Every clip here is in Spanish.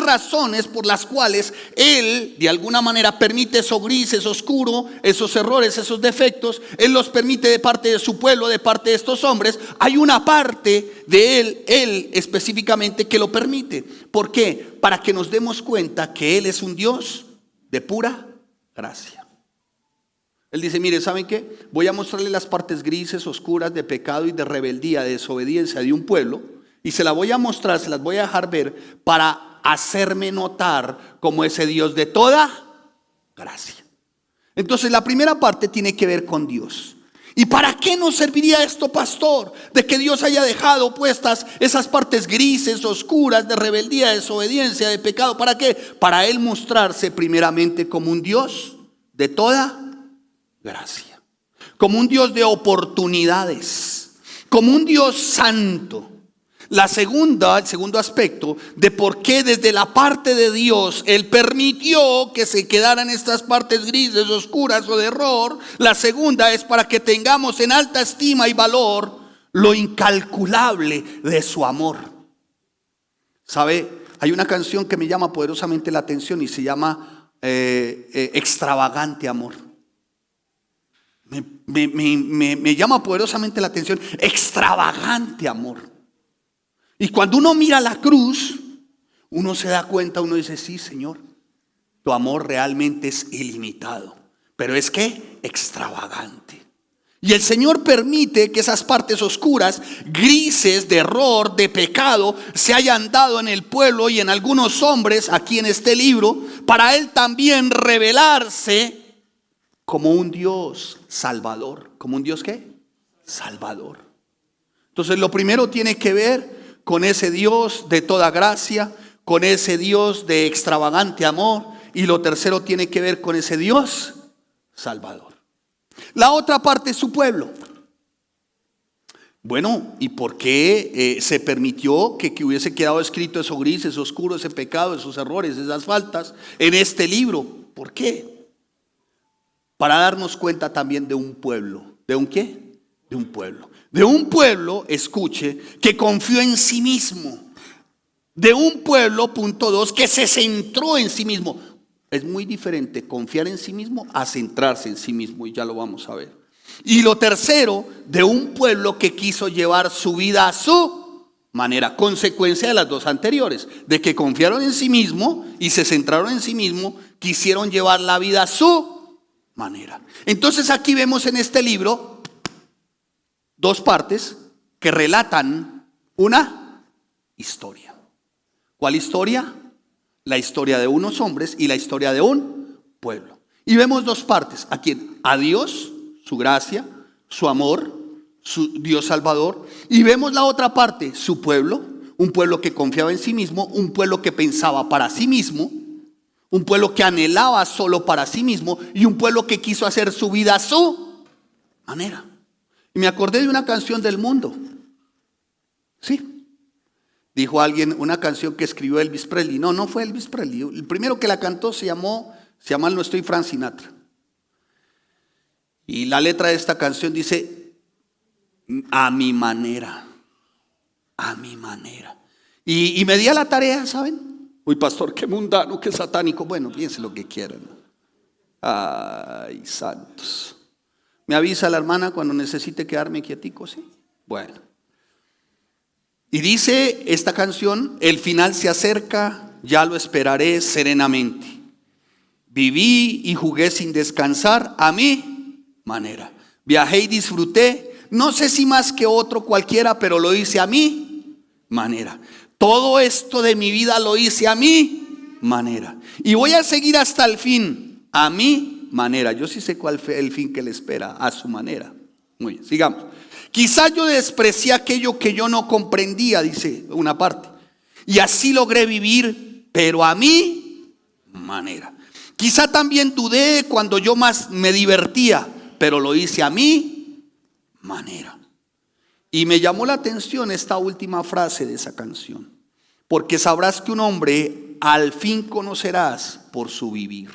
razones por las cuales Él de alguna manera permite eso gris, eso oscuro, esos errores, esos defectos. Él los permite de parte de su pueblo, de parte de estos hombres. Hay una parte de Él específicamente que lo permite. ¿Por qué? Para que nos demos cuenta que Él es un Dios de pura gracia. Él dice, mire, ¿saben qué? Voy a mostrarle las partes grises, oscuras de pecado y de rebeldía, de desobediencia de un pueblo, y se las voy a mostrar, se las voy a dejar ver para hacerme notar como ese Dios de toda gracia. Entonces la primera parte tiene que ver con Dios. ¿Y para qué nos serviría esto, pastor? De que Dios haya dejado puestas esas partes grises, oscuras de rebeldía, de desobediencia, de pecado. ¿Para qué? Para Él mostrarse primeramente como un Dios de toda gracia, como un Dios de oportunidades, como un Dios santo. El segundo aspecto de por qué desde la parte de Dios Él permitió que se quedaran estas partes grises, oscuras o de error. La segunda es para que tengamos en alta estima y valor lo incalculable de su amor. ¿Sabe? Hay una canción que me llama poderosamente la atención y se llama Extravagante Amor. Me llama poderosamente la atención. Extravagante amor. Y cuando uno mira la cruz, uno se da cuenta, uno dice, sí, Señor, tu amor realmente es ilimitado. Pero es que extravagante. Y el Señor permite que esas partes oscuras, grises, de error, de pecado, se hayan dado en el pueblo y en algunos hombres aquí en este libro, para Él también revelarse como un Dios salvador. ¿Como un Dios qué? Salvador. Entonces lo primero tiene que ver con ese Dios de toda gracia, con ese Dios de extravagante amor. Y lo tercero tiene que ver con ese Dios salvador. La otra parte es su pueblo. Bueno, ¿y por qué se permitió que hubiese quedado escrito eso gris, eso oscuro, ese pecado, esos errores, esas faltas en este libro? ¿Por qué? Para darnos cuenta también de un pueblo. ¿De un qué? De un pueblo. De un pueblo, escuche, que confió en sí mismo. De un pueblo, punto 2, que se centró en sí mismo. Es muy diferente confiar en sí mismo a centrarse en sí mismo, y ya lo vamos a ver. Y lo tercero, de un pueblo que quiso llevar su vida a su manera, consecuencia de las dos anteriores, de que confiaron en sí mismo y se centraron en sí mismo, quisieron llevar la vida a su manera. Entonces aquí vemos en este libro dos partes que relatan una historia. ¿Cuál historia? La historia de unos hombres y la historia de un pueblo. Y vemos dos partes. Aquí a Dios, su gracia, su amor, su Dios salvador. Y vemos la otra parte, su pueblo, un pueblo que confiaba en sí mismo, un pueblo que pensaba para sí mismo, un pueblo que anhelaba solo para sí mismo y un pueblo que quiso hacer su vida a su manera. Y me acordé de una canción del mundo. Sí. Dijo alguien, una canción que escribió Elvis Presley. No fue Elvis Presley. El primero que la cantó se llama No estoy Frank Sinatra. Y la letra de esta canción dice, a mi manera. A mi manera. Y me di a la tarea, ¿saben? Uy, pastor, qué mundano, qué satánico. Bueno, piense lo que quieran. Ay, santos. Me avisa la hermana cuando necesite quedarme quietico, ¿sí? Bueno. Y dice esta canción, el final se acerca, ya lo esperaré serenamente. Viví y jugué sin descansar a mi manera. Viajé y disfruté, no sé si más que otro cualquiera, pero lo hice a mi manera. Todo esto de mi vida lo hice a mi manera. Y voy a seguir hasta el fin, a mi manera. Yo sí sé cuál fue el fin que le espera, a su manera. Muy bien, sigamos. Quizá yo desprecié aquello que yo no comprendía, dice una parte, y así logré vivir, pero a mi manera. Quizá también dudé cuando yo más me divertía, pero lo hice a mi manera. Y me llamó la atención esta última frase de esa canción, porque sabrás que un hombre al fin conocerás por su vivir.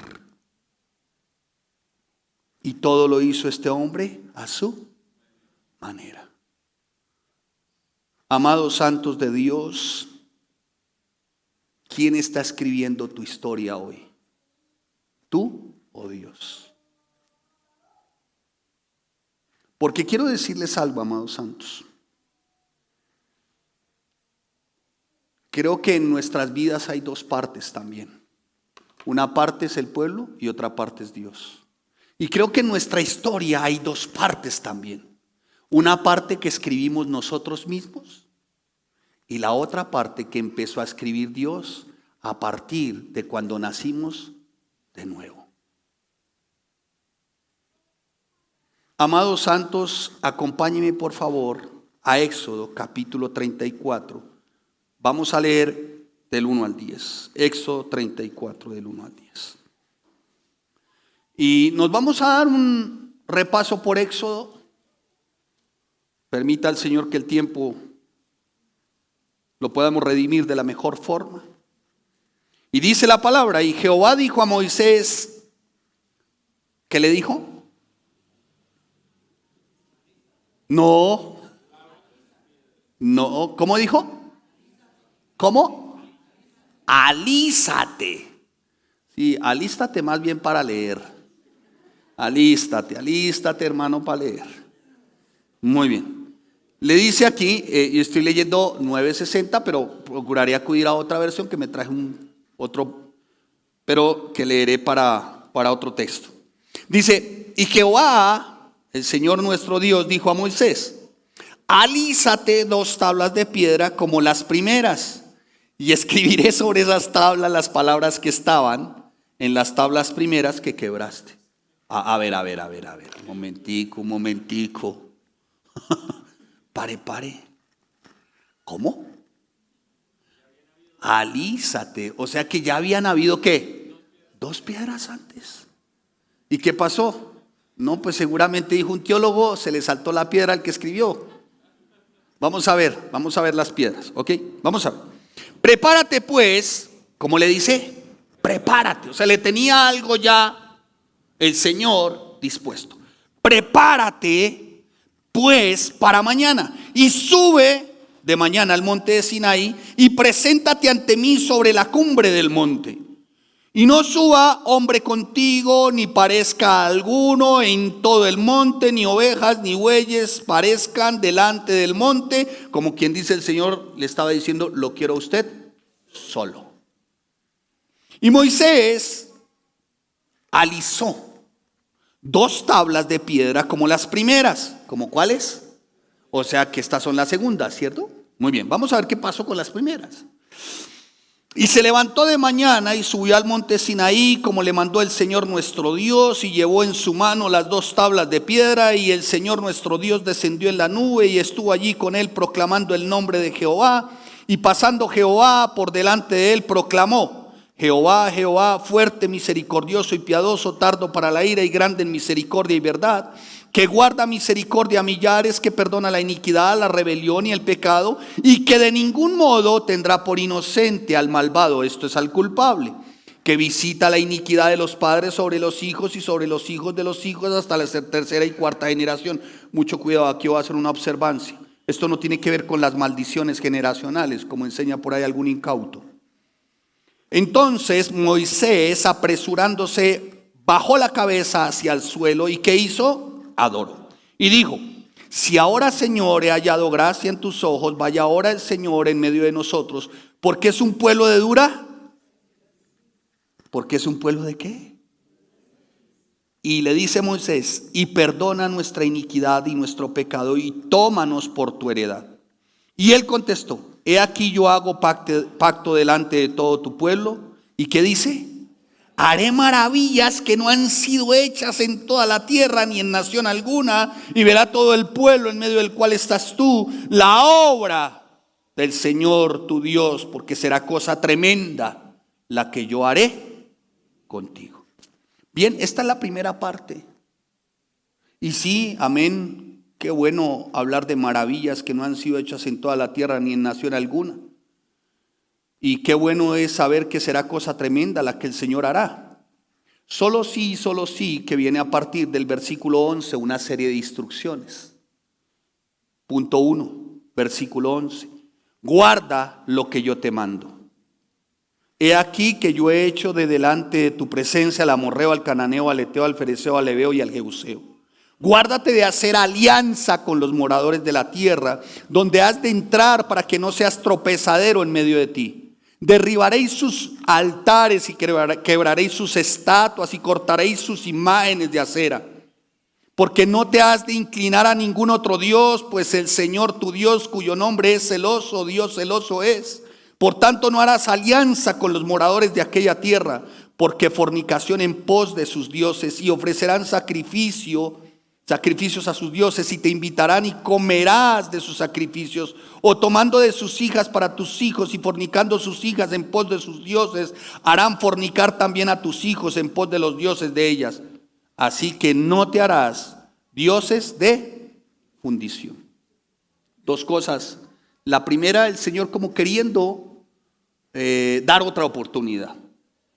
Y todo lo hizo este hombre a su manera. Amados santos de Dios, ¿quién está escribiendo tu historia hoy? ¿Tú o Dios? Porque quiero decirles algo, amados santos. Creo que en nuestras vidas hay dos partes también. Una parte es el pueblo y otra parte es Dios. Y creo que en nuestra historia hay dos partes también. Una parte que escribimos nosotros mismos y la otra parte que empezó a escribir Dios a partir de cuando nacimos de nuevo. Amados santos, acompáñenme por favor a Éxodo capítulo 34. Vamos a leer del 1 al 10. Éxodo 34 del 1 al 10. Y nos vamos a dar un repaso por Éxodo. Permita al Señor que el tiempo lo podamos redimir de la mejor forma. Y dice la palabra, y Jehová dijo a Moisés, ¿qué le dijo? No, ¿cómo dijo? ¿Cómo? Alízate. Sí, alístate más bien para leer. Alístate hermano para leer. Muy bien. Le dice aquí, yo estoy leyendo 960, pero procuraré acudir a otra versión que me traje otro, pero que leeré para otro texto. Dice, y Jehová, el Señor nuestro Dios, dijo a Moisés, alízate 2 tablas de piedra como las primeras, y escribiré sobre esas tablas las palabras que estaban en las tablas primeras que quebraste. A ver, un momentico. Pare. ¿Cómo? Alízate, o sea que ya habían habido ¿qué? 2 piedras antes. ¿Y qué pasó? No, pues seguramente dijo un teólogo, se le saltó la piedra al que escribió. Vamos a ver las piedras, ¿ok? Vamos a ver. Prepárate pues, ¿cómo le dice? Prepárate, o sea, le tenía algo ya el Señor dispuesto. Prepárate pues para mañana y sube de mañana al monte de Sinaí y preséntate ante mí sobre la cumbre del monte. Y no suba hombre contigo, ni parezca alguno en todo el monte, ni ovejas, ni bueyes parezcan delante del monte. Como quien dice el Señor, le estaba diciendo, lo quiero a usted solo. Y Moisés alisó 2 tablas de piedra como las primeras. ¿Como cuáles? O sea que estas son las segundas, ¿cierto? Muy bien, vamos a ver qué pasó con las primeras. Y se levantó de mañana y subió al monte Sinaí como le mandó el Señor nuestro Dios, y llevó en su mano las 2 tablas de piedra, y el Señor nuestro Dios descendió en la nube y estuvo allí con él proclamando el nombre de Jehová. Y pasando Jehová por delante de él proclamó, Jehová, Jehová, fuerte, misericordioso y piadoso, tardo para la ira y grande en misericordia y verdad, que guarda misericordia a millares, que perdona la iniquidad, la rebelión y el pecado, y que de ningún modo tendrá por inocente al malvado, esto es al culpable, que visita la iniquidad de los padres sobre los hijos y sobre los hijos de los hijos hasta la 3ª y 4ª generación. Mucho cuidado, aquí voy a hacer una observancia. Esto no tiene que ver con las maldiciones generacionales, como enseña por ahí algún incauto. Entonces Moisés, apresurándose, bajó la cabeza hacia el suelo y ¿qué hizo? Adoró. Y dijo, si ahora, Señor, he hallado gracia en tus ojos, vaya ahora el Señor en medio de nosotros, porque es un pueblo de dura. ¿Porque es un pueblo de qué? Y le dice Moisés, y perdona nuestra iniquidad y nuestro pecado, y tómanos por tu heredad. Y él contestó, he aquí yo hago pacto delante de todo tu pueblo. ¿Y qué dice? Haré maravillas que no han sido hechas en toda la tierra ni en nación alguna, y verá todo el pueblo en medio del cual estás tú la obra del Señor tu Dios, porque será cosa tremenda la que yo haré contigo. Bien, esta es la primera parte. Y sí, amén, qué bueno hablar de maravillas que no han sido hechas en toda la tierra ni en nación alguna. Y qué bueno es saber que será cosa tremenda la que el Señor hará. Solo sí, que viene a partir del versículo 11 una serie de instrucciones. Punto 1, versículo 11. Guarda lo que yo te mando. He aquí que yo he hecho de delante de tu presencia al amorreo, al cananeo, al eteo, al fereceo, al heveo y al jebuseo. Guárdate de hacer alianza con los moradores de la tierra, donde has de entrar, para que no seas tropezadero en medio de ti. Derribaréis sus altares y quebraréis sus estatuas y cortaréis sus imágenes de acera. Porque no te has de inclinar a ningún otro Dios, pues el Señor tu Dios, cuyo nombre es celoso, Dios celoso es. Por tanto no harás alianza con los moradores de aquella tierra, porque fornicación en pos de sus dioses, y ofrecerán sacrificios a sus dioses, y te invitarán y comerás de sus sacrificios, o tomando de sus hijas para tus hijos y fornicando sus hijas en pos de sus dioses, harán fornicar también a tus hijos en pos de los dioses de ellas. Así que no te harás dioses de fundición. Dos cosas. La primera, el Señor como queriendo dar otra oportunidad.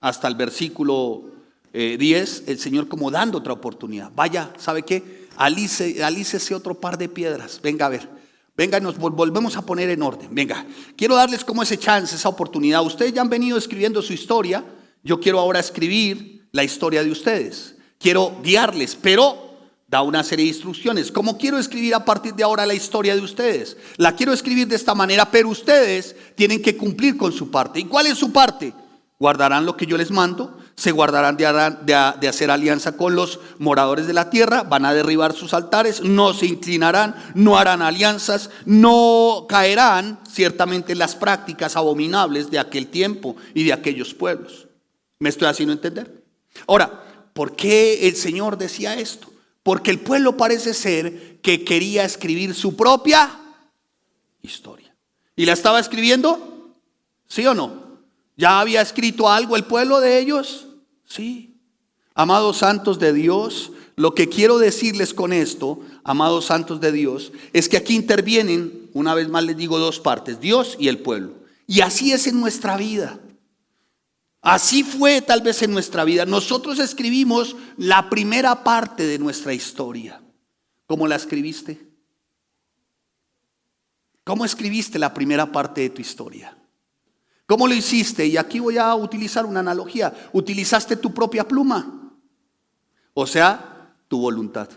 Hasta el versículo 10, el Señor como dando otra oportunidad. Vaya, ¿sabe qué? Alícese otro par de piedras. Venga a ver. Venga, nos volvemos a poner en orden. Venga, quiero darles como ese chance, esa oportunidad. Ustedes ya han venido escribiendo su historia. Yo quiero ahora escribir la historia de ustedes. Quiero guiarles, pero da una serie de instrucciones. ¿Cómo quiero escribir a partir de ahora la historia de ustedes? La quiero escribir de esta manera, pero ustedes tienen que cumplir con su parte. ¿Y cuál es su parte? Guardarán lo que yo les mando, se guardarán de hacer alianza con los moradores de la tierra, van a derribar sus altares, no se inclinarán, no harán alianzas, no caerán ciertamente en las prácticas abominables de aquel tiempo y de aquellos pueblos. ¿Me estoy haciendo entender? Ahora, ¿por qué el Señor decía esto? Porque el pueblo parece ser que quería escribir su propia historia. ¿Y la estaba escribiendo? ¿Sí o no? ¿Ya había escrito algo el pueblo de ellos? Sí. Amados santos de Dios, lo que quiero decirles con esto, amados santos de Dios, es que aquí intervienen, una vez más les digo, dos partes, Dios y el pueblo. Y así es en nuestra vida. Así fue tal vez en nuestra vida. Nosotros escribimos la primera parte de nuestra historia. ¿Cómo la escribiste? ¿Cómo escribiste la primera parte de tu historia? ¿Cómo lo hiciste? Y aquí voy a utilizar una analogía. ¿Utilizaste tu propia pluma? O sea, tu voluntad.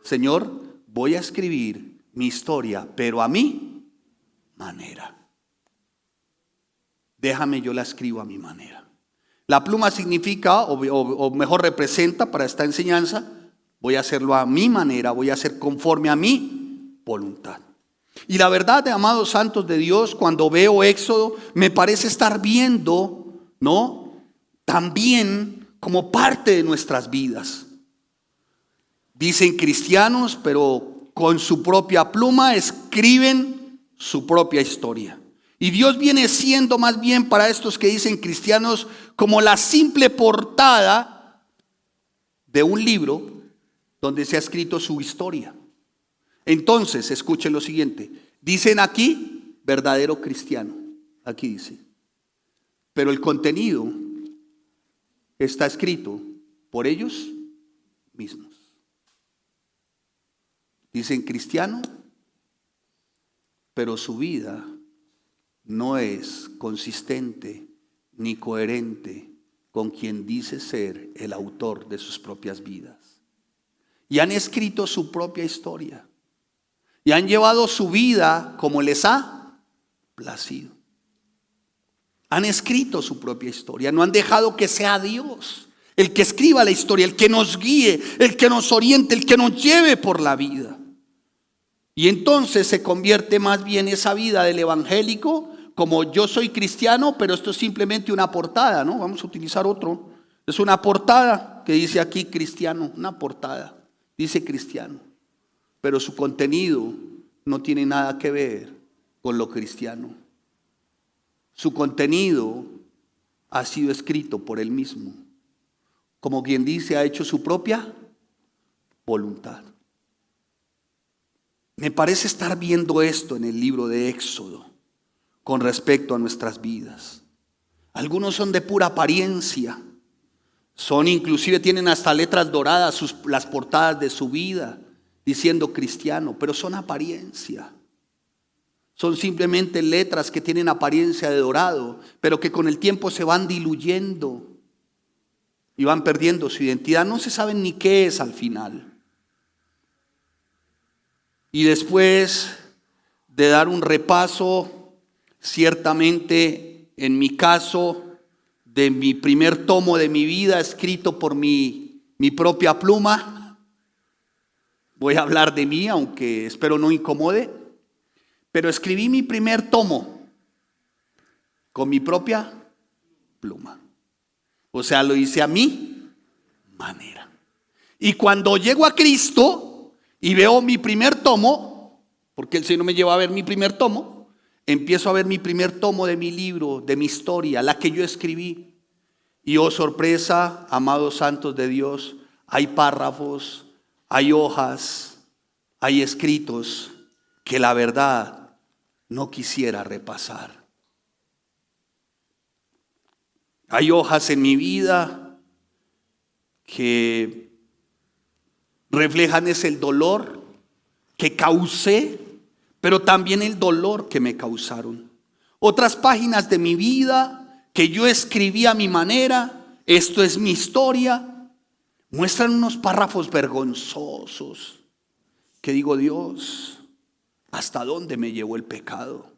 Señor, voy a escribir mi historia, pero a mi manera. Déjame, yo la escribo a mi manera. La pluma significa, o mejor representa para esta enseñanza, voy a hacerlo a mi manera, voy a hacer conforme a mi voluntad. Y la verdad, amados santos de Dios, cuando veo Éxodo, me parece estar viendo, ¿no? También como parte de nuestras vidas. Dicen cristianos, pero con su propia pluma escriben su propia historia. Y Dios viene siendo más bien para estos que dicen cristianos como la simple portada de un libro donde se ha escrito su historia. Entonces, escuchen lo siguiente. Dicen aquí, verdadero cristiano. Aquí dice. Pero el contenido está escrito por ellos mismos. Dicen cristiano, pero su vida no es consistente ni coherente con quien dice ser el autor de sus propias vidas. Y han escrito su propia historia. Y han llevado su vida como les ha placido. Han escrito su propia historia. No han dejado que sea Dios el que escriba la historia, el que nos guíe, el que nos oriente, el que nos lleve por la vida. Y entonces se convierte más bien esa vida del evangélico como yo soy cristiano, pero esto es simplemente una portada, ¿no? Vamos a utilizar otro. Es una portada que dice aquí cristiano, una portada. Dice cristiano, pero su contenido no tiene nada que ver con lo cristiano. Su contenido ha sido escrito por él mismo. Como quien dice, ha hecho su propia voluntad. Me parece estar viendo esto en el libro de Éxodo con respecto a nuestras vidas. Algunos son de pura apariencia. Son inclusive, tienen hasta letras doradas las portadas de su vida, diciendo cristiano, pero son apariencia. Son simplemente letras que tienen apariencia de dorado, pero que con el tiempo se van diluyendo y van perdiendo su identidad. No se saben ni qué es al final. Y después de dar un repaso, ciertamente en mi caso, de mi primer tomo de mi vida, escrito por mi propia pluma, voy a hablar de mí, aunque espero no incomode, pero escribí mi primer tomo con mi propia pluma. O sea, lo hice a mi manera. Y cuando llego a Cristo y veo mi primer tomo, porque el Señor me lleva a ver mi primer tomo, empiezo a ver mi primer tomo de mi libro, de mi historia, la que yo escribí. Y oh sorpresa, amados santos de Dios, hay párrafos, hay hojas, hay escritos que la verdad no quisiera repasar. Hay hojas en mi vida que reflejan el dolor que causé, pero también el dolor que me causaron. Otras páginas de mi vida que yo escribí a mi manera, esto es mi historia, muestran unos párrafos vergonzosos que digo, Dios, ¿hasta dónde me llevó el pecado?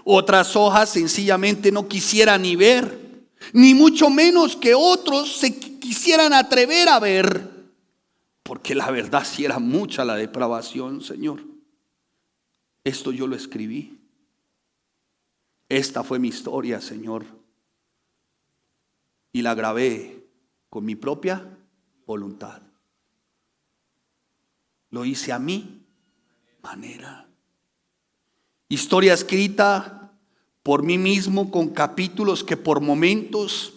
Otras hojas sencillamente no quisiera ni ver, ni mucho menos que otros se quisieran atrever a ver, porque la verdad sí era mucha la depravación, Señor. Esto yo lo escribí. Esta fue mi historia, Señor. Y la grabé con mi propia voluntad. Lo hice a mi manera. Historia escrita por mí mismo con capítulos que por momentos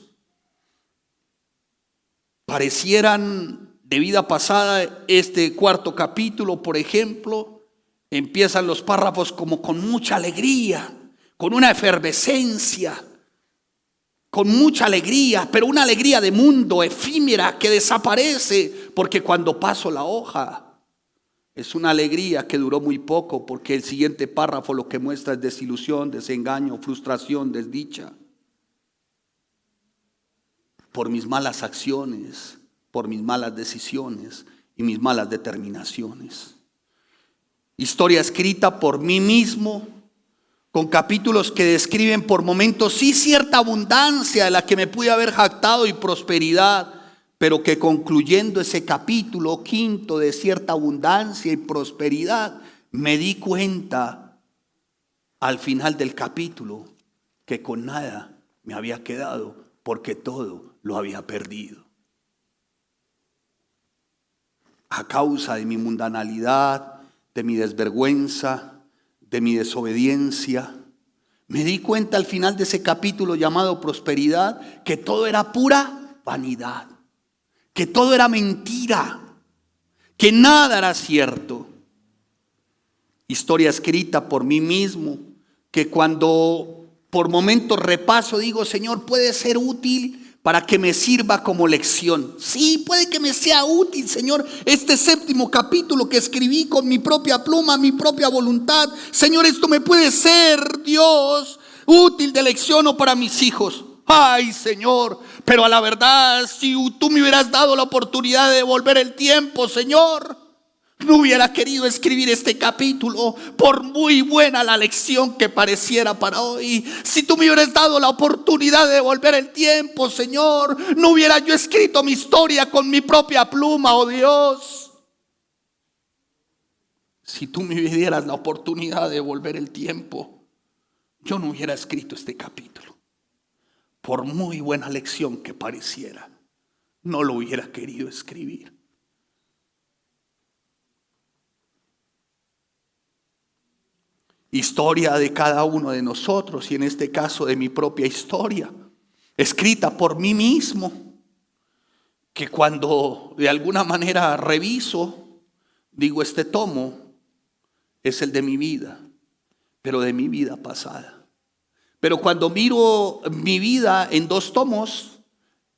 parecieran de vida pasada. Este cuarto capítulo, por ejemplo, empiezan los párrafos como con mucha alegría, con una efervescencia, con mucha alegría, pero una alegría de mundo, efímera, que desaparece, porque cuando paso la hoja, es una alegría que duró muy poco, porque el siguiente párrafo lo que muestra es desilusión, desengaño, frustración, desdicha. Por mis malas acciones, por mis malas decisiones y mis malas determinaciones. Historia escrita por mí mismo, con capítulos que describen por momentos sí cierta abundancia de la que me pude haber jactado y prosperidad, pero que concluyendo ese capítulo quinto de cierta abundancia y prosperidad, me di cuenta al final del capítulo que con nada me había quedado, porque todo lo había perdido. A causa de mi mundanalidad, de mi desvergüenza, de mi desobediencia, me di cuenta al final de ese capítulo llamado prosperidad que todo era pura vanidad, que todo era mentira, que nada era cierto. Historia escrita por mí mismo, que cuando por momentos repaso digo, Señor, puede ser útil para que me sirva como lección. Sí, puede que me sea útil, Señor, este séptimo capítulo que escribí con mi propia pluma, mi propia voluntad. Señor, esto me puede ser, Dios, útil de lección o para mis hijos. Ay, Señor, pero a la verdad, si tú me hubieras dado la oportunidad de devolver el tiempo, Señor, no hubiera querido escribir este capítulo, por muy buena la lección que pareciera para hoy. Si tú me hubieras dado la oportunidad de devolver el tiempo, Señor, no hubiera yo escrito mi historia con mi propia pluma, oh Dios. Si tú me dieras la oportunidad de devolver el tiempo, yo no hubiera escrito este capítulo. Por muy buena lección que pareciera, no lo hubiera querido escribir. Historia de cada uno de nosotros, y en este caso de mi propia historia, escrita por mí mismo, que cuando de alguna manera reviso, digo, este tomo es el de mi vida, pero de mi vida pasada. Pero cuando miro mi vida en dos tomos,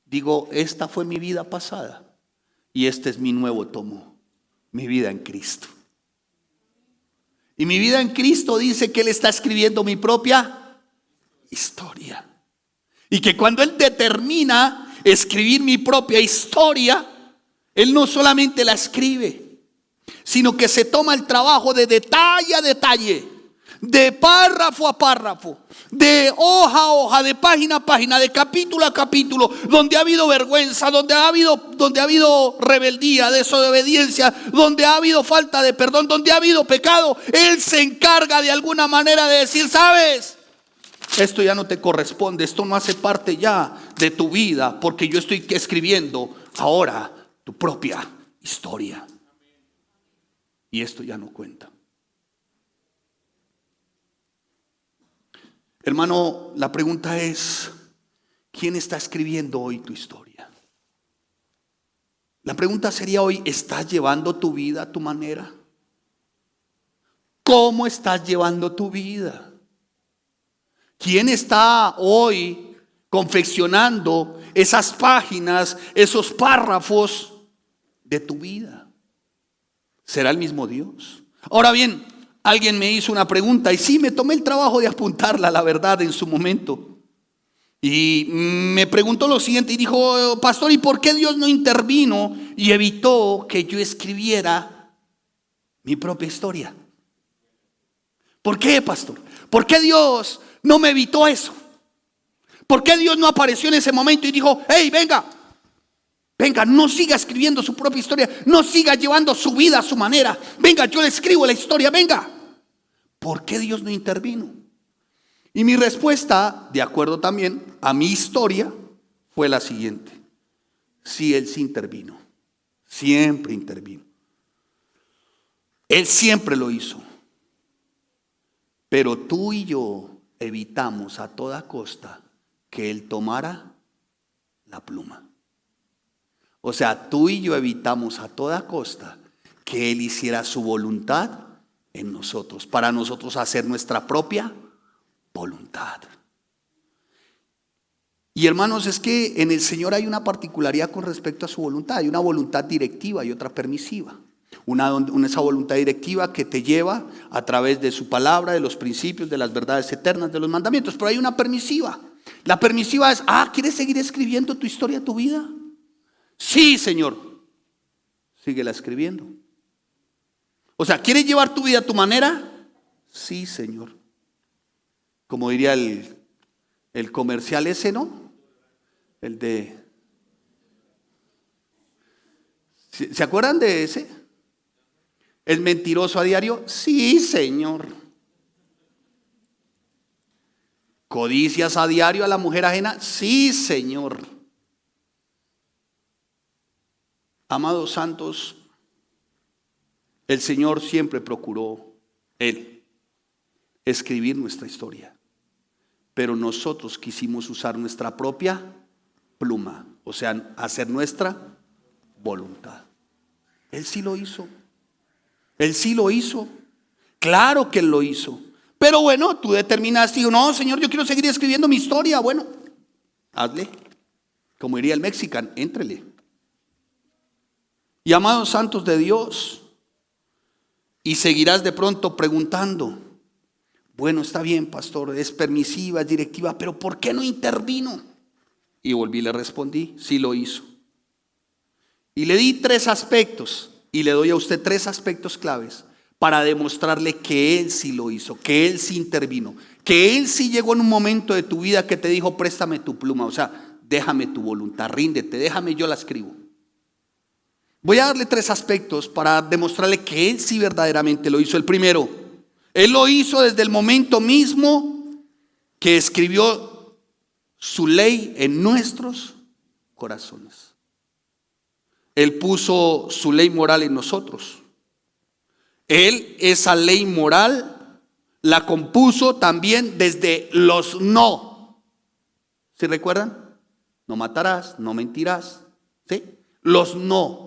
digo, esta fue mi vida pasada y este es mi nuevo tomo, mi vida en Cristo. Y mi vida en Cristo dice que Él está escribiendo mi propia historia. Y que cuando Él determina escribir mi propia historia, Él no solamente la escribe, sino que se toma el trabajo de detalle a detalle, de párrafo a párrafo, de hoja a hoja, de página a página, de capítulo a capítulo, donde ha habido vergüenza, donde ha habido rebeldía, desobediencia, donde ha habido falta de perdón, donde ha habido pecado. Él se encarga de alguna manera de decir, ¿sabes? Esto ya no te corresponde, esto no hace parte ya de tu vida, porque yo estoy escribiendo ahora tu propia historia. Y esto ya no cuenta. Hermano, la pregunta es, ¿quién está escribiendo hoy tu historia? La pregunta sería hoy, ¿estás llevando tu vida a tu manera? ¿Cómo estás llevando tu vida? ¿Quién está hoy confeccionando esas páginas, esos párrafos de tu vida? ¿Será el mismo Dios? Ahora bien, alguien me hizo una pregunta y sí, me tomé el trabajo de apuntarla, la verdad, en su momento. Y me preguntó lo siguiente y dijo, pastor, ¿y por qué Dios no intervino y evitó que yo escribiera mi propia historia? ¿Por qué, pastor? ¿Por qué Dios no me evitó eso? ¿Por qué Dios no apareció en ese momento y dijo, hey, venga, no siga escribiendo su propia historia, no siga llevando su vida a su manera, venga, yo le escribo la historia, venga? ¿Por qué Dios no intervino? Y mi respuesta, de acuerdo también a mi historia, fue la siguiente: sí, Él sí intervino, siempre intervino, Él siempre lo hizo, pero tú y yo evitamos a toda costa que Él tomara la pluma. O sea, tú y yo evitamos a toda costa que Él hiciera su voluntad en nosotros, para nosotros hacer nuestra propia voluntad. Y hermanos, es que en el Señor hay una particularidad con respecto a su voluntad. Hay una voluntad directiva y otra permisiva. Esa voluntad directiva que te lleva a través de su palabra, de los principios, de las verdades eternas, de los mandamientos. Pero hay una permisiva. La permisiva es, ¿quieres seguir escribiendo tu historia, tu vida? Sí, Señor. Síguela escribiendo. O sea, ¿quieres llevar tu vida a tu manera? Sí, Señor. Como diría el comercial ese, ¿no? El de... ¿Se acuerdan de ese? ¿El mentiroso a diario? Sí, Señor. ¿Codicias a diario a la mujer ajena? Sí, Señor. Amados santos, el Señor siempre procuró, Él, escribir nuestra historia. Pero nosotros quisimos usar nuestra propia pluma, o sea, hacer nuestra voluntad. Él sí lo hizo. Él sí lo hizo. Claro que Él lo hizo. Pero bueno, tú determinaste, no, Señor, yo quiero seguir escribiendo mi historia. Bueno, hazle. Como diría el mexicano, éntrele. Y amados santos de Dios, y seguirás de pronto preguntando, bueno, está bien, pastor, es permisiva, es directiva, pero ¿por qué no intervino? Y volví y le respondí, sí lo hizo. Y le di 3 aspectos, y le doy a usted 3 aspectos claves para demostrarle que Él sí lo hizo, que Él sí intervino, que Él sí llegó en un momento de tu vida que te dijo, préstame tu pluma, o sea, déjame tu voluntad, ríndete, déjame, yo la escribo. Voy a darle 3 aspectos para demostrarle que Él sí verdaderamente lo hizo. El primero, Él lo hizo desde el momento mismo que escribió su ley en nuestros corazones. Él puso su ley moral en nosotros. Él esa ley moral la compuso también desde los no. ¿Sí recuerdan? No matarás, no mentirás. ¿Sí? Los no.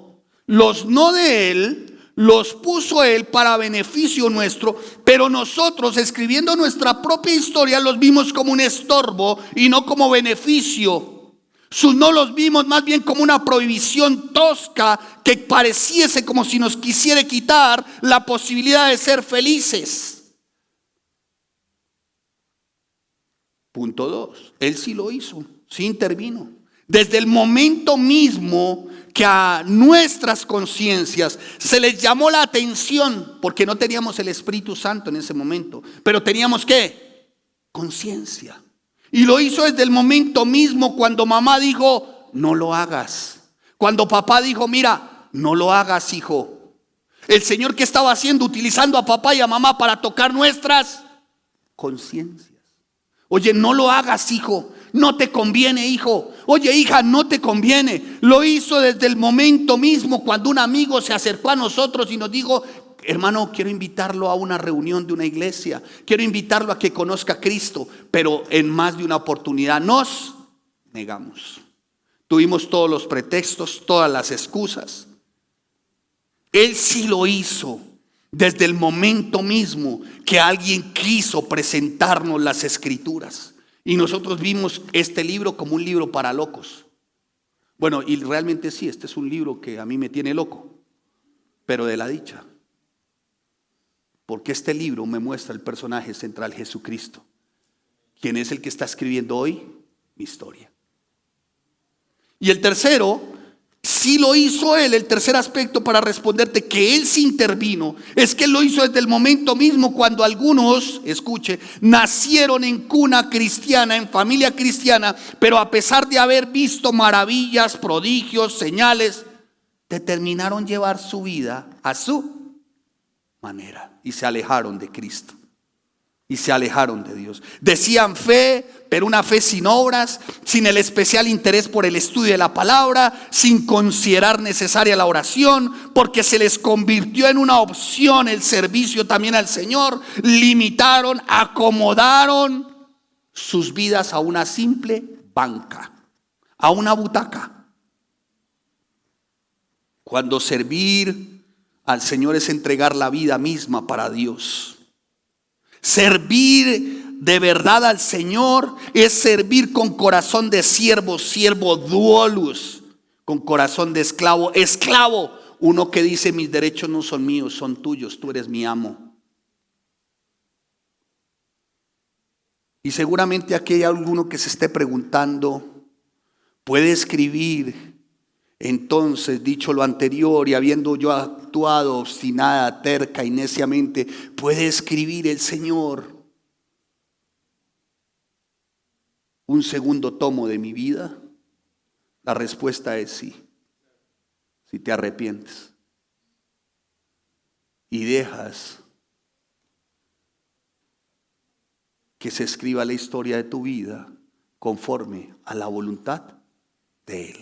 Los no de Él los puso Él para beneficio nuestro, pero nosotros, escribiendo nuestra propia historia, los vimos como un estorbo y no como beneficio. Sus no los vimos más bien como una prohibición tosca que pareciese como si nos quisiera quitar la posibilidad de ser felices. Punto 2. Él sí lo hizo, sí intervino. Desde el momento mismo que a nuestras conciencias se les llamó la atención, porque no teníamos el Espíritu Santo en ese momento, pero teníamos ¿qué? Conciencia. Y lo hizo desde el momento mismo cuando mamá dijo, no lo hagas. Cuando papá dijo, mira, no lo hagas, hijo. El Señor, ¿qué estaba haciendo? Utilizando a papá y a mamá para tocar nuestras conciencias. Oye, no lo hagas, hijo. No te conviene, hijo. Oye, hija, no te conviene. Lo hizo desde el momento mismo cuando un amigo se acercó a nosotros y nos dijo, hermano, quiero invitarlo a una reunión de una iglesia. Quiero invitarlo a que conozca a Cristo. Pero en más de una oportunidad nos negamos. Tuvimos todos los pretextos, todas las excusas. Él sí lo hizo desde el momento mismo que alguien quiso presentarnos las Escrituras. Y nosotros vimos este libro como un libro para locos. Bueno, y realmente sí, este es un libro que a mí me tiene loco, pero de la dicha. Porque este libro me muestra el personaje central, Jesucristo, quien es el que está escribiendo hoy mi historia. Y el tercero, sí lo hizo Él. El tercer aspecto para responderte que Él sí intervino, es que Él lo hizo desde el momento mismo cuando algunos, escuche, nacieron en cuna cristiana, en familia cristiana, pero a pesar de haber visto maravillas, prodigios, señales, determinaron llevar su vida a su manera y se alejaron de Cristo y se alejaron de Dios. Decían fe, pero una fe sin obras, sin el especial interés por el estudio de la palabra, sin considerar necesaria la oración, porque se les convirtió en una opción el servicio también al Señor. Limitaron, acomodaron sus vidas a una simple banca, a una butaca. Cuando servir al Señor es entregar la vida misma para Dios. Servir de verdad al Señor es servir con corazón de siervo, siervo duolus, con corazón de esclavo, esclavo, uno que dice mis derechos no son míos, son tuyos, tú eres mi amo. Y seguramente aquí hay alguno que se esté preguntando, ¿puede escribir entonces, dicho lo anterior y habiendo yo actuado obstinada, terca y neciamente, puede escribir el Señor un segundo tomo de mi vida? La respuesta es sí, si te arrepientes y dejas que se escriba la historia de tu vida conforme a la voluntad de Él.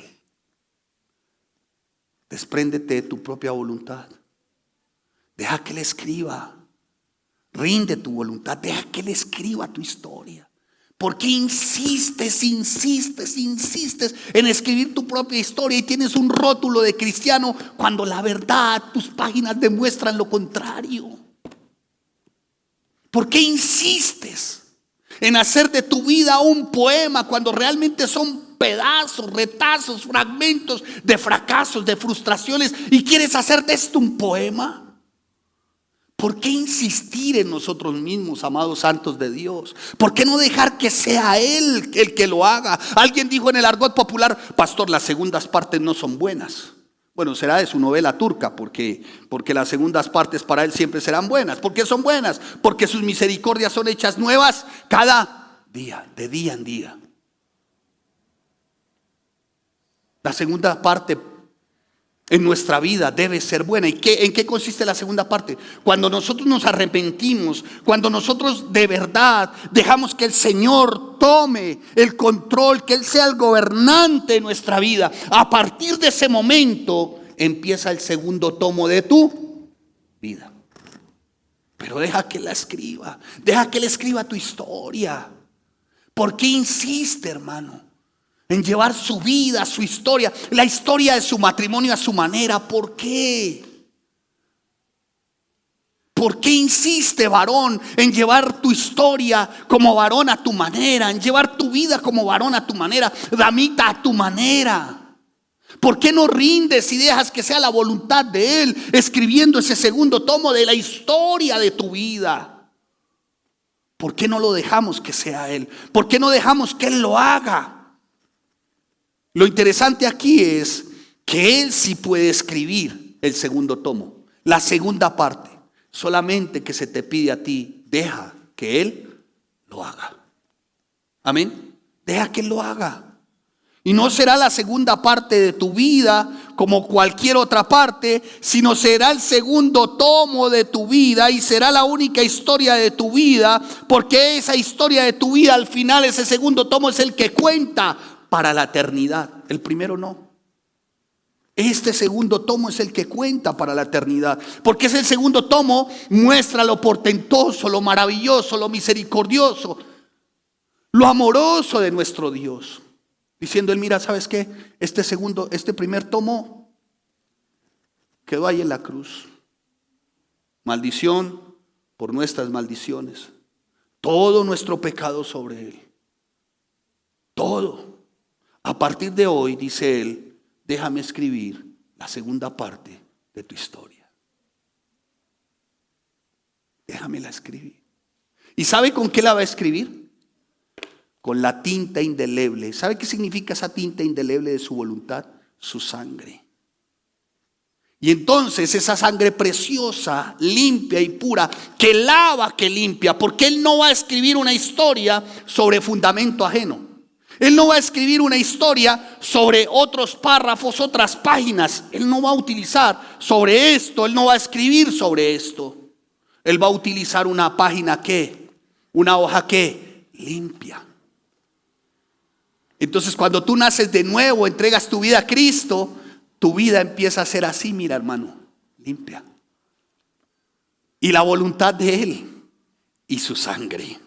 Despréndete de tu propia voluntad. Deja que Él escriba. Rinde tu voluntad. Deja que Él escriba tu historia. ¿Por qué insistes en escribir tu propia historia y tienes un rótulo de cristiano cuando la verdad, tus páginas demuestran lo contrario? ¿Por qué insistes en hacer de tu vida un poema cuando realmente son pedazos, retazos, fragmentos de fracasos, de frustraciones, y quieres hacer de esto un poema? ¿Por qué insistir en nosotros mismos, amados santos de Dios? ¿Por qué no dejar que sea Él el que lo haga? Alguien dijo en el argot popular, pastor, las segundas partes no son buenas. Bueno, será de su novela turca, porque las segundas partes para Él siempre serán buenas. ¿Por qué son buenas? Porque sus misericordias son hechas nuevas cada día, de día en día. La segunda parte en nuestra vida debe ser buena. ¿Y en qué consiste la segunda parte? Cuando nosotros nos arrepentimos, cuando nosotros de verdad dejamos que el Señor tome el control, que Él sea el gobernante de nuestra vida. A partir de ese momento empieza el segundo tomo de tu vida. Pero deja que Él la escriba. Deja que Él escriba tu historia. ¿Por qué insiste, hermano, en llevar su vida, su historia, la historia de su matrimonio a su manera? ¿Por qué? ¿Por qué insiste, varón, en llevar tu historia como varón a tu manera, en llevar tu vida como varón a tu manera, damita a tu manera? ¿Por qué no rindes y dejas que sea la voluntad de Él escribiendo ese segundo tomo de la historia de tu vida? ¿Por qué no lo dejamos que sea Él? ¿Por qué no dejamos que Él lo haga? Lo interesante aquí es que Él sí puede escribir el segundo tomo, la segunda parte. Solamente que se te pide a ti, deja que Él lo haga. Amén. Deja que Él lo haga. Y no será la segunda parte de tu vida como cualquier otra parte, sino será el segundo tomo de tu vida y será la única historia de tu vida, porque esa historia de tu vida al final, ese segundo tomo es el que cuenta para la eternidad. El primero no. Este segundo tomo es el que cuenta para la eternidad, porque ese segundo tomo muestra lo portentoso, lo maravilloso, lo misericordioso, lo amoroso de nuestro Dios. Diciendo Él, mira, ¿sabes qué? Este primer tomo quedó ahí en la cruz. Maldición por nuestras maldiciones. Todo nuestro pecado sobre Él. Todo. A partir de hoy, dice Él, déjame escribir la segunda parte de tu historia. Déjamela escribir. ¿Y sabe con qué la va a escribir? Con la tinta indeleble. ¿Sabe qué significa esa tinta indeleble de su voluntad? Su sangre. Y entonces esa sangre preciosa, limpia y pura, que lava, que limpia, porque Él no va a escribir una historia sobre fundamento ajeno. Él no va a escribir una historia sobre otros párrafos, otras páginas. Él no va a utilizar sobre esto, Él no va a escribir sobre esto. Él va a utilizar una página que, una hoja que, limpia. Entonces cuando tú naces de nuevo, entregas tu vida a Cristo, tu vida empieza a ser así, mira hermano, limpia. Y la voluntad de Él y su sangre.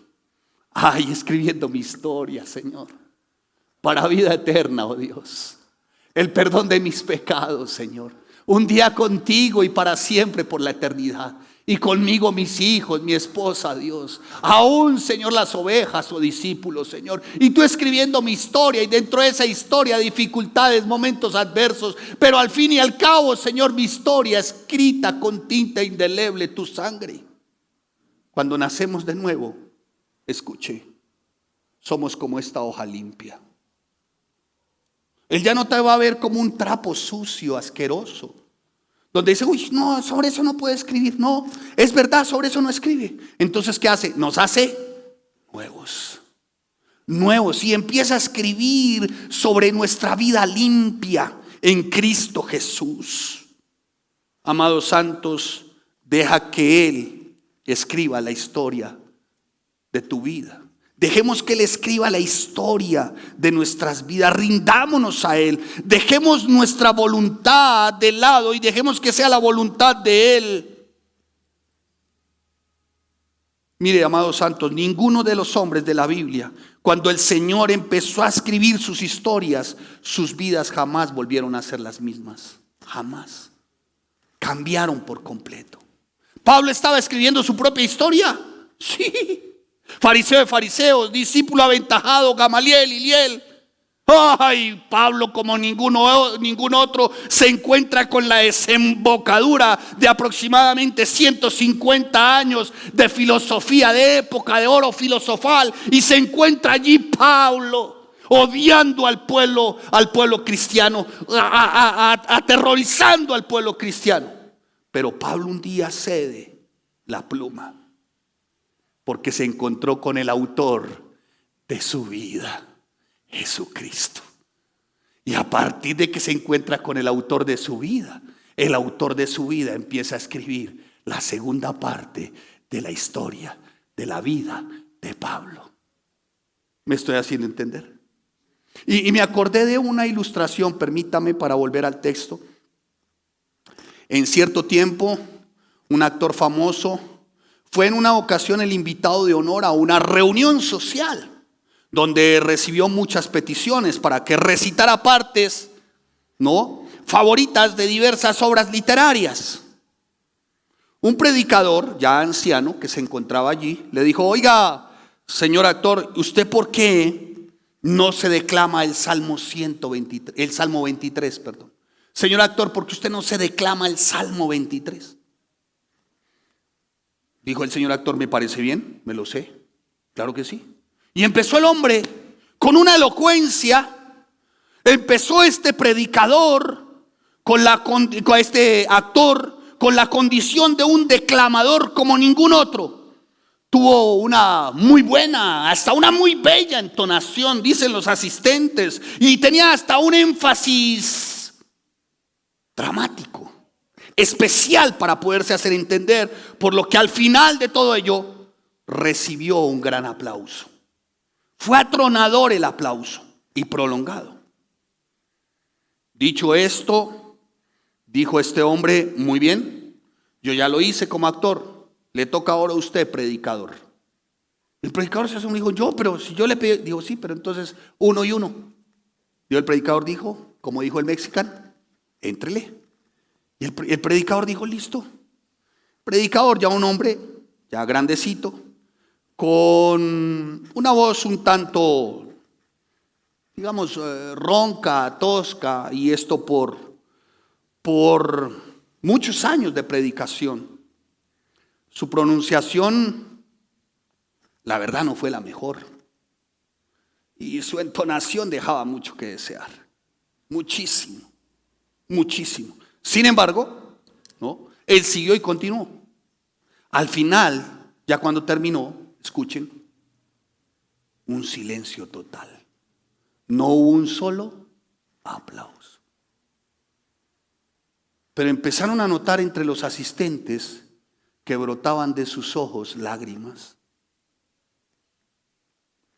Ay, escribiendo mi historia, Señor. Para vida eterna, oh Dios. El perdón de mis pecados, Señor. Un día contigo y para siempre por la eternidad. Y conmigo mis hijos, mi esposa, Dios. Aún, Señor, las ovejas o discípulos, Señor. Y tú escribiendo mi historia y dentro de esa historia dificultades, momentos adversos. Pero al fin y al cabo, Señor, mi historia escrita con tinta indeleble, tu sangre. Cuando nacemos de nuevo, escuche, somos como esta hoja limpia. Él ya no te va a ver como un trapo sucio, asqueroso. Donde dice, uy, no, sobre eso no puede escribir. No, es verdad, sobre eso no escribe. Entonces, ¿qué hace? Nos hace nuevos. Nuevos. Y empieza a escribir sobre nuestra vida limpia en Cristo Jesús. Amados santos, deja que Él escriba la historia de tu vida. Dejemos que Él escriba la historia de nuestras vidas. Rindámonos a Él. Dejemos nuestra voluntad de lado y dejemos que sea la voluntad de Él. Mire, amados santos, ninguno de los hombres de la Biblia, cuando el Señor empezó a escribir sus historias, sus vidas jamás volvieron a ser las mismas. Jamás. Cambiaron por completo. ¿Pablo estaba escribiendo su propia historia? Sí. Fariseo de fariseos, discípulo aventajado, Gamaliel, Iliel. Ay, Pablo como ningún otro se encuentra con la desembocadura de aproximadamente 150 años de filosofía, de época de oro filosofal. Y se encuentra allí Pablo odiando al pueblo cristiano, aterrorizando al pueblo cristiano. Pero Pablo un día cede la pluma. Porque se encontró con el autor de su vida, Jesucristo. Y a partir de que se encuentra con el autor de su vida, el autor de su vida empieza a escribir la segunda parte de la historia de la vida de Pablo. ¿Me estoy haciendo entender? Y me acordé de una ilustración, permítame para volver al texto. En cierto tiempo, un actor famoso fue en una ocasión el invitado de honor a una reunión social donde recibió muchas peticiones para que recitara partes, favoritas de diversas obras literarias. Un predicador ya anciano que se encontraba allí le dijo: oiga, señor actor, ¿usted por qué no se declama el Salmo 123, el Salmo 23, perdón? Señor actor, ¿por qué usted no se declama el Salmo 23? Dijo el señor actor: me parece bien, me lo sé, claro que sí. Y empezó el hombre con una elocuencia. Empezó este predicador con este actor con la condición de un declamador como ningún otro. Tuvo una muy buena, hasta una muy bella entonación, dicen los asistentes, y tenía hasta un énfasis dramático, especial para poderse hacer entender, por lo que al final de todo ello recibió un gran aplauso. Fue atronador el aplauso y prolongado. Dicho esto, dijo este hombre: muy bien, yo ya lo hice como actor, le toca ahora a usted, predicador. El predicador se asomó y dijo: yo, pero si yo le pedí, digo, sí, pero entonces 1 y 1. Y el predicador dijo, como dijo el mexicano: éntrele. Y el predicador dijo: listo. Predicador, ya un hombre, ya grandecito, con una voz un tanto, digamos, ronca, tosca, y esto por muchos años de predicación. Su pronunciación, la verdad, no fue la mejor, y su entonación dejaba mucho que desear, muchísimo, muchísimo. Sin embargo, ¿no?, él siguió y continuó. Al final, ya cuando terminó, escuchen, un silencio total. No hubo un solo aplauso. Pero empezaron a notar entre los asistentes que brotaban de sus ojos lágrimas,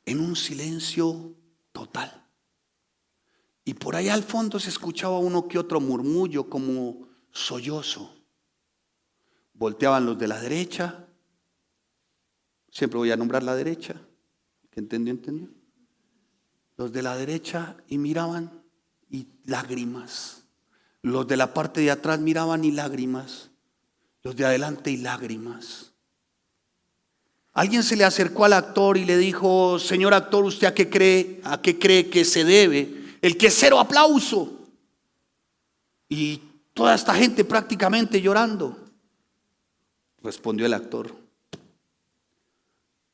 en un silencio total. Y por allá al fondo se escuchaba uno que otro murmullo como sollozo. Volteaban los de la derecha, siempre voy a nombrar la derecha, ¿que entendió? Los de la derecha, y miraban y lágrimas. Los de la parte de atrás miraban y lágrimas. Los de adelante y lágrimas. Alguien se le acercó al actor y le dijo: señor actor, ¿usted a qué cree que se debe el que cero aplauso? Y toda esta gente prácticamente llorando. Respondió el actor: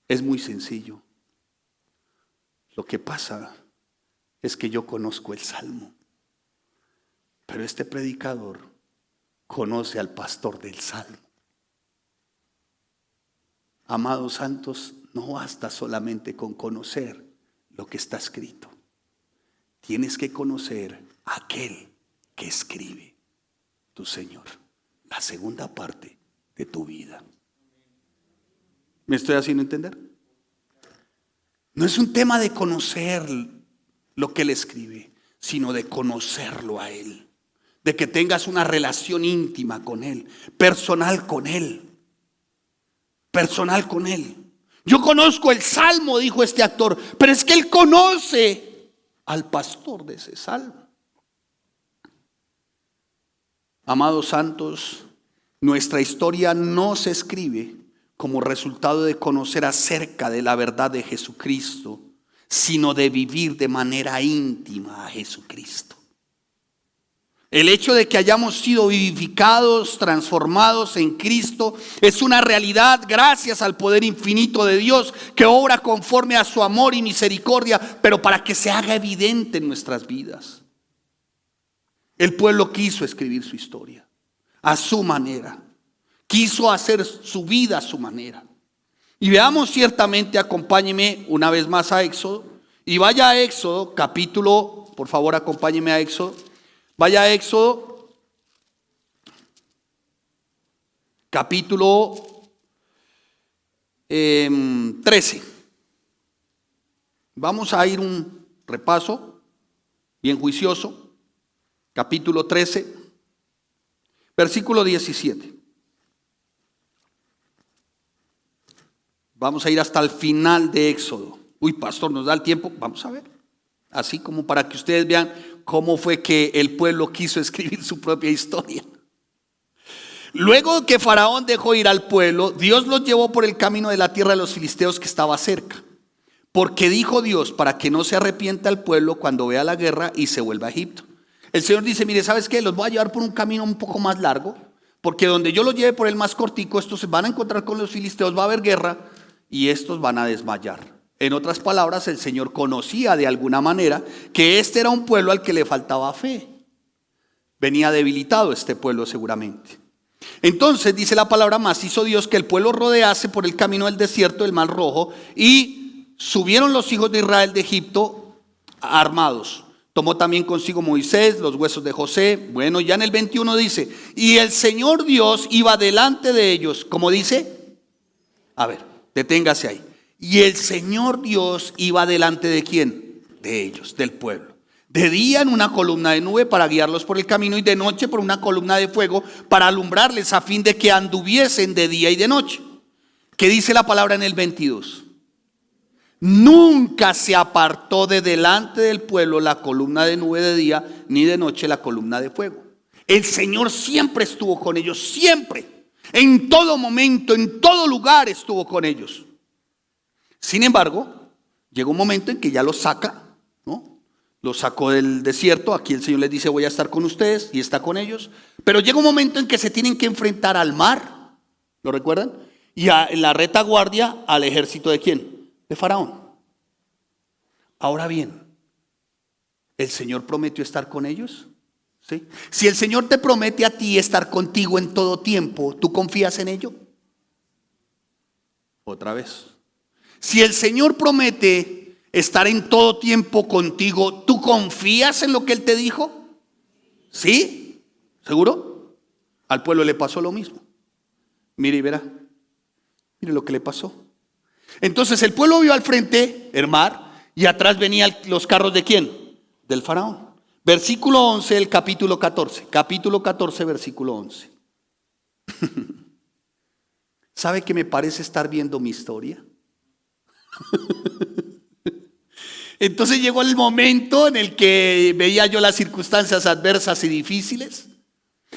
es muy sencillo. Lo que pasa es que yo conozco el Salmo, pero este predicador conoce al pastor del Salmo. Amados santos, no basta solamente con conocer lo que está escrito. Tienes que conocer a aquel que escribe, tu Señor, la segunda parte de tu vida. ¿Me estoy haciendo entender? No es un tema de conocer lo que Él escribe, sino de conocerlo a Él, de que tengas una relación íntima con Él, personal con Él. Personal con Él. Yo conozco el Salmo, dijo este actor, pero es que él conoce al pastor de ese Salmo. Amados santos, nuestra historia no se escribe como resultado de conocer acerca de la verdad de Jesucristo, sino de vivir de manera íntima a Jesucristo. El hecho de que hayamos sido vivificados, transformados en Cristo, es una realidad gracias al poder infinito de Dios que obra conforme a su amor y misericordia, pero para que se haga evidente en nuestras vidas. El pueblo quiso escribir su historia a su manera, quiso hacer su vida a su manera. Y veamos ciertamente, acompáñeme una vez más a Éxodo, y vaya a Éxodo capítulo, por favor acompáñeme a Éxodo. Vaya a Éxodo, capítulo 13. Vamos a ir un repaso bien juicioso. Capítulo 13, versículo 17. Vamos a ir hasta el final de Éxodo. Uy, pastor, ¿nos da el tiempo? Vamos a ver. Así como para que ustedes vean cómo fue que el pueblo quiso escribir su propia historia. Luego que Faraón dejó ir al pueblo, Dios los llevó por el camino de la tierra de los filisteos que estaba cerca. Porque dijo Dios, para que no se arrepienta el pueblo cuando vea la guerra y se vuelva a Egipto. El Señor dice, mire, ¿sabes qué? Los voy a llevar por un camino un poco más largo, porque donde yo los lleve por el más cortico, estos se van a encontrar con los filisteos, va a haber guerra y estos van a desmayar. En otras palabras, el Señor conocía de alguna manera que este era un pueblo al que le faltaba fe. Venía debilitado este pueblo seguramente. Entonces dice la palabra, más hizo Dios que el pueblo rodease por el camino del desierto del Mar Rojo, y subieron los hijos de Israel de Egipto armados. Tomó también consigo Moisés los huesos de José. Bueno, ya en el 21 dice, y el Señor Dios iba delante de ellos. ¿Cómo dice? A ver, deténgase ahí. Y el Señor Dios iba delante de ¿quién? De ellos, del pueblo. De día en una columna de nube para guiarlos por el camino, y de noche por una columna de fuego para alumbrarles, a fin de que anduviesen de día y de noche. ¿Qué dice la palabra en el 22? Nunca se apartó de delante del pueblo la columna de nube de día, ni de noche la columna de fuego. El Señor siempre estuvo con ellos, siempre. En todo momento, en todo lugar estuvo con ellos. Sin embargo, llegó un momento en que ya los saca, ¿no? Los sacó del desierto. Aquí el Señor les dice, voy a estar con ustedes, y está con ellos. Pero llega un momento en que se tienen que enfrentar al mar, ¿lo recuerdan? Y a la retaguardia al ejército ¿de quién? De Faraón. Ahora bien, ¿el Señor prometió estar con ellos? ¿Sí? Si el Señor te promete a ti estar contigo en todo tiempo, ¿tú confías en ello? Otra vez. Si el Señor promete estar en todo tiempo contigo, ¿tú confías en lo que Él te dijo? ¿Sí? ¿Seguro? Al pueblo le pasó lo mismo. Mire y verá. Mire lo que le pasó. Entonces el pueblo vio al frente el mar, y atrás venían los carros ¿de quién? Del faraón. Versículo 11 del capítulo 14. Capítulo 14, versículo 11. ¿Sabe que me parece estar viendo mi historia? Entonces llegó el momento en el que veía yo las circunstancias adversas y difíciles,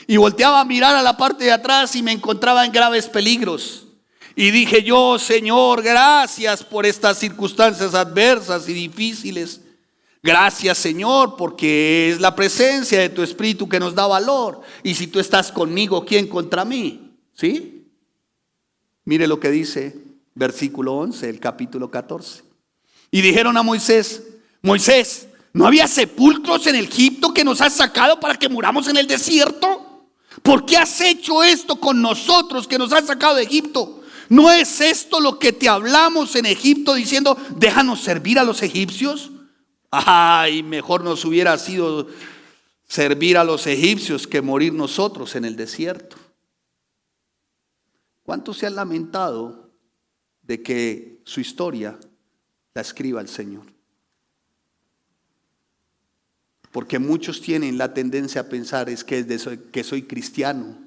y volteaba a mirar a la parte de atrás y me encontraba en graves peligros. Y dije yo, Señor, gracias por estas circunstancias adversas y difíciles. Gracias, Señor, porque es la presencia de tu Espíritu que nos da valor. Y si tú estás conmigo, ¿quién contra mí? ¿Sí? Mire lo que dice versículo 11, el capítulo 14. Y dijeron a Moisés, Moisés, ¿no había sepulcros en Egipto que nos has sacado para que muramos en el desierto? ¿Por qué has hecho esto con nosotros que nos has sacado de Egipto? ¿No es esto lo que te hablamos en Egipto diciendo, déjanos servir a los egipcios? Ay, mejor nos hubiera sido servir a los egipcios que morir nosotros en el desierto. ¿Cuántos se han lamentado de que su historia la escriba el Señor? Porque muchos tienen la tendencia a pensar, es que desde que soy cristiano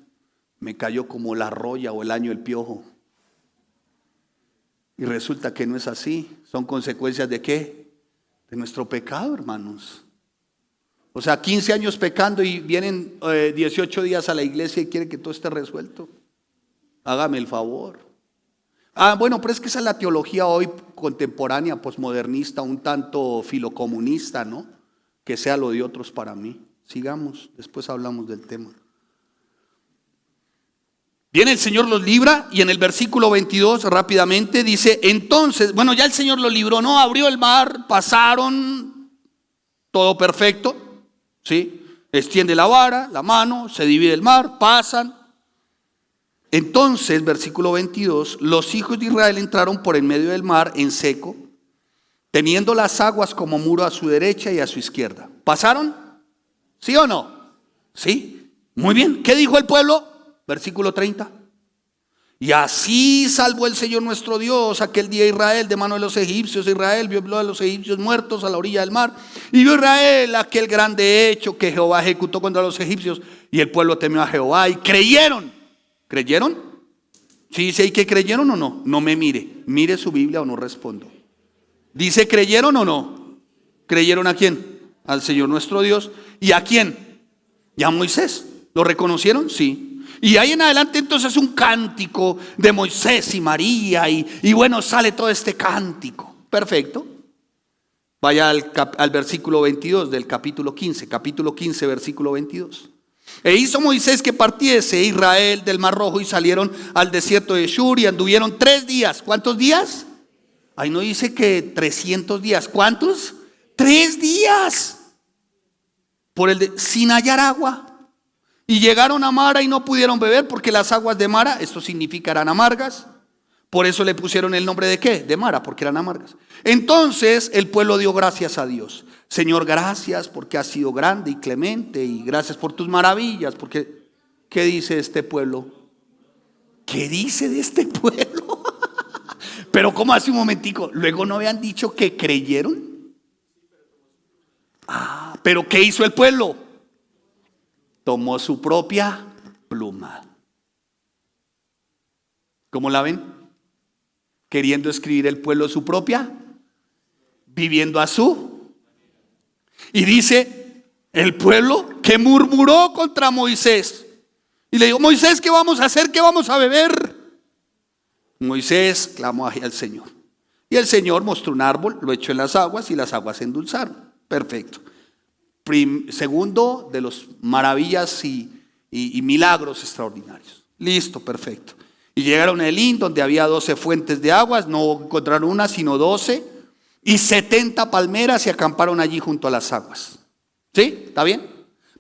me cayó como la roya o el año del piojo. Y resulta que no es así. Son consecuencias ¿de qué? De nuestro pecado, hermanos. O sea, 15 años pecando y vienen 18 días a la iglesia y quieren que todo esté resuelto. Hágame el favor. Bueno, pero es que esa es la teología hoy contemporánea, posmodernista, un tanto filocomunista, ¿no? Que sea lo de otros para mí. Sigamos, después hablamos del tema. Viene el Señor los libra, y en el versículo 22 rápidamente dice, entonces, bueno, ya el Señor los libró, ¿no? Abrió el mar, pasaron, todo perfecto, ¿sí? Extiende la vara, la mano, se divide el mar, pasan. Entonces, versículo 22, los hijos de Israel entraron por en medio del mar en seco, teniendo las aguas como muro a su derecha y a su izquierda. ¿Pasaron? ¿Sí o no? Sí. Muy bien. ¿Qué dijo el pueblo? Versículo 30. Y así salvó el Señor nuestro Dios aquel día a Israel de mano de los egipcios. Israel vio a los egipcios muertos a la orilla del mar. Y vio Israel aquel grande hecho que Jehová ejecutó contra los egipcios. Y el pueblo temió a Jehová y creyeron. ¿Creyeron? Sí, dice ahí que creyeron o no. No me mire. Mire su Biblia o no respondo. Dice, ¿creyeron o no? ¿Creyeron a quién? Al Señor nuestro Dios. ¿Y a quién? ¿Y a Moisés? ¿Lo reconocieron? Sí. Y ahí en adelante entonces un cántico de Moisés y María y bueno, sale todo este cántico. Perfecto. Vaya al versículo 22 del capítulo 15, versículo 22. E hizo Moisés que partiese Israel del Mar Rojo y salieron al desierto de Shur y anduvieron 3 días. ¿Cuántos días? Ahí no dice que 300 días. ¿Cuántos? 3 días. Sin hallar agua. Y llegaron a Mara y no pudieron beber porque las aguas de Mara, esto significa eran amargas. Por eso le pusieron el nombre de ¿qué? De Mara, porque eran amargas. Entonces el pueblo dio gracias a Dios. Señor, gracias porque has sido grande y clemente y gracias por tus maravillas. Porque, ¿qué dice este pueblo? ¿Qué dice de este pueblo? Pero ¿cómo hace un momentico? Luego no habían dicho que creyeron. Pero ¿qué hizo el pueblo? Tomó su propia pluma. ¿Cómo la ven? Queriendo escribir el pueblo su propia, viviendo a su. Y dice el pueblo que murmuró contra Moisés. Y le dijo, Moisés, ¿qué vamos a hacer? ¿Qué vamos a beber? Moisés clamó al Señor. Y el Señor mostró un árbol, lo echó en las aguas y las aguas se endulzaron. Perfecto. Segundo de los maravillas y milagros extraordinarios. Listo, perfecto. Y llegaron a Elín, donde había 12 fuentes de aguas, no encontraron una, sino 12, y 70 palmeras, y acamparon allí junto a las aguas. ¿Sí? ¿Está bien?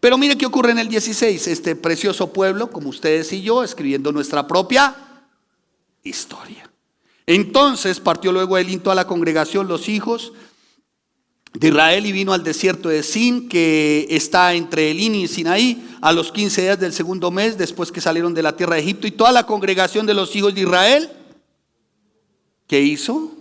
Pero mire qué ocurre en el 16, este precioso pueblo, como ustedes y yo, escribiendo nuestra propia historia. Entonces partió luego Elín toda la congregación, los hijos de Israel, y vino al desierto de Sin, que está entre Elín y Sinaí, a los 15 días del segundo mes, después que salieron de la tierra de Egipto. Y toda la congregación de los hijos de Israel, ¿qué hizo?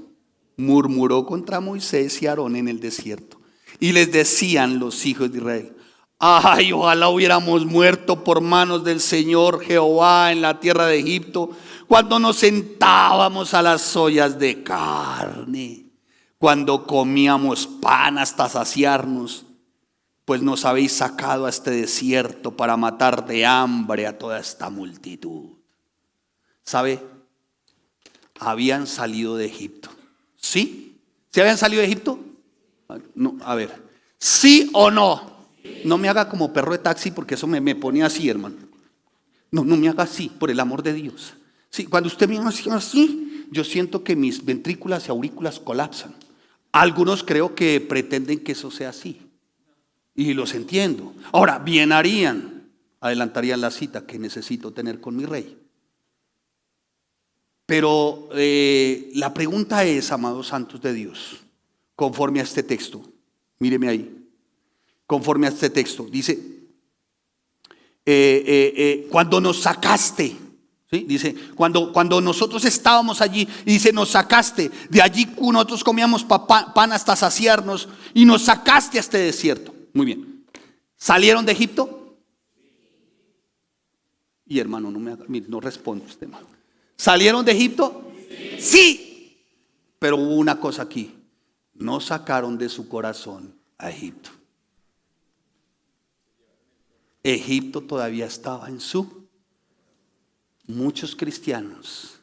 Murmuró contra Moisés y Aarón en el desierto. Y les decían los hijos de Israel, ay, ojalá hubiéramos muerto por manos del Señor Jehová en la tierra de Egipto, cuando nos sentábamos a las ollas de carne, cuando comíamos pan hasta saciarnos, pues nos habéis sacado a este desierto para matar de hambre a toda esta multitud. ¿Sabe? Habían salido de Egipto. ¿Sí? ¿Se habían salido de Egipto? No, a ver, ¿sí o no? No me haga como perro de taxi porque eso me pone así, hermano. No me haga así, por el amor de Dios. Sí, cuando usted me hace así, yo siento que mis ventrículas y aurículas colapsan. Algunos creo que pretenden que eso sea así. Y los entiendo. Ahora, bien harían, adelantarían la cita que necesito tener con mi rey. Pero la pregunta es, amados santos de Dios, conforme a este texto, míreme ahí, conforme a este texto, dice, cuando nos sacaste, ¿sí? Dice, cuando nosotros estábamos allí, y dice, nos sacaste, de allí nosotros comíamos pan hasta saciarnos, y nos sacaste a este desierto. Muy bien. ¿Salieron de Egipto? Y hermano, no responde usted, hermano. ¿Salieron de Egipto? Sí. Pero hubo una cosa aquí. No sacaron de su corazón a Egipto. Egipto todavía estaba en su. Muchos cristianos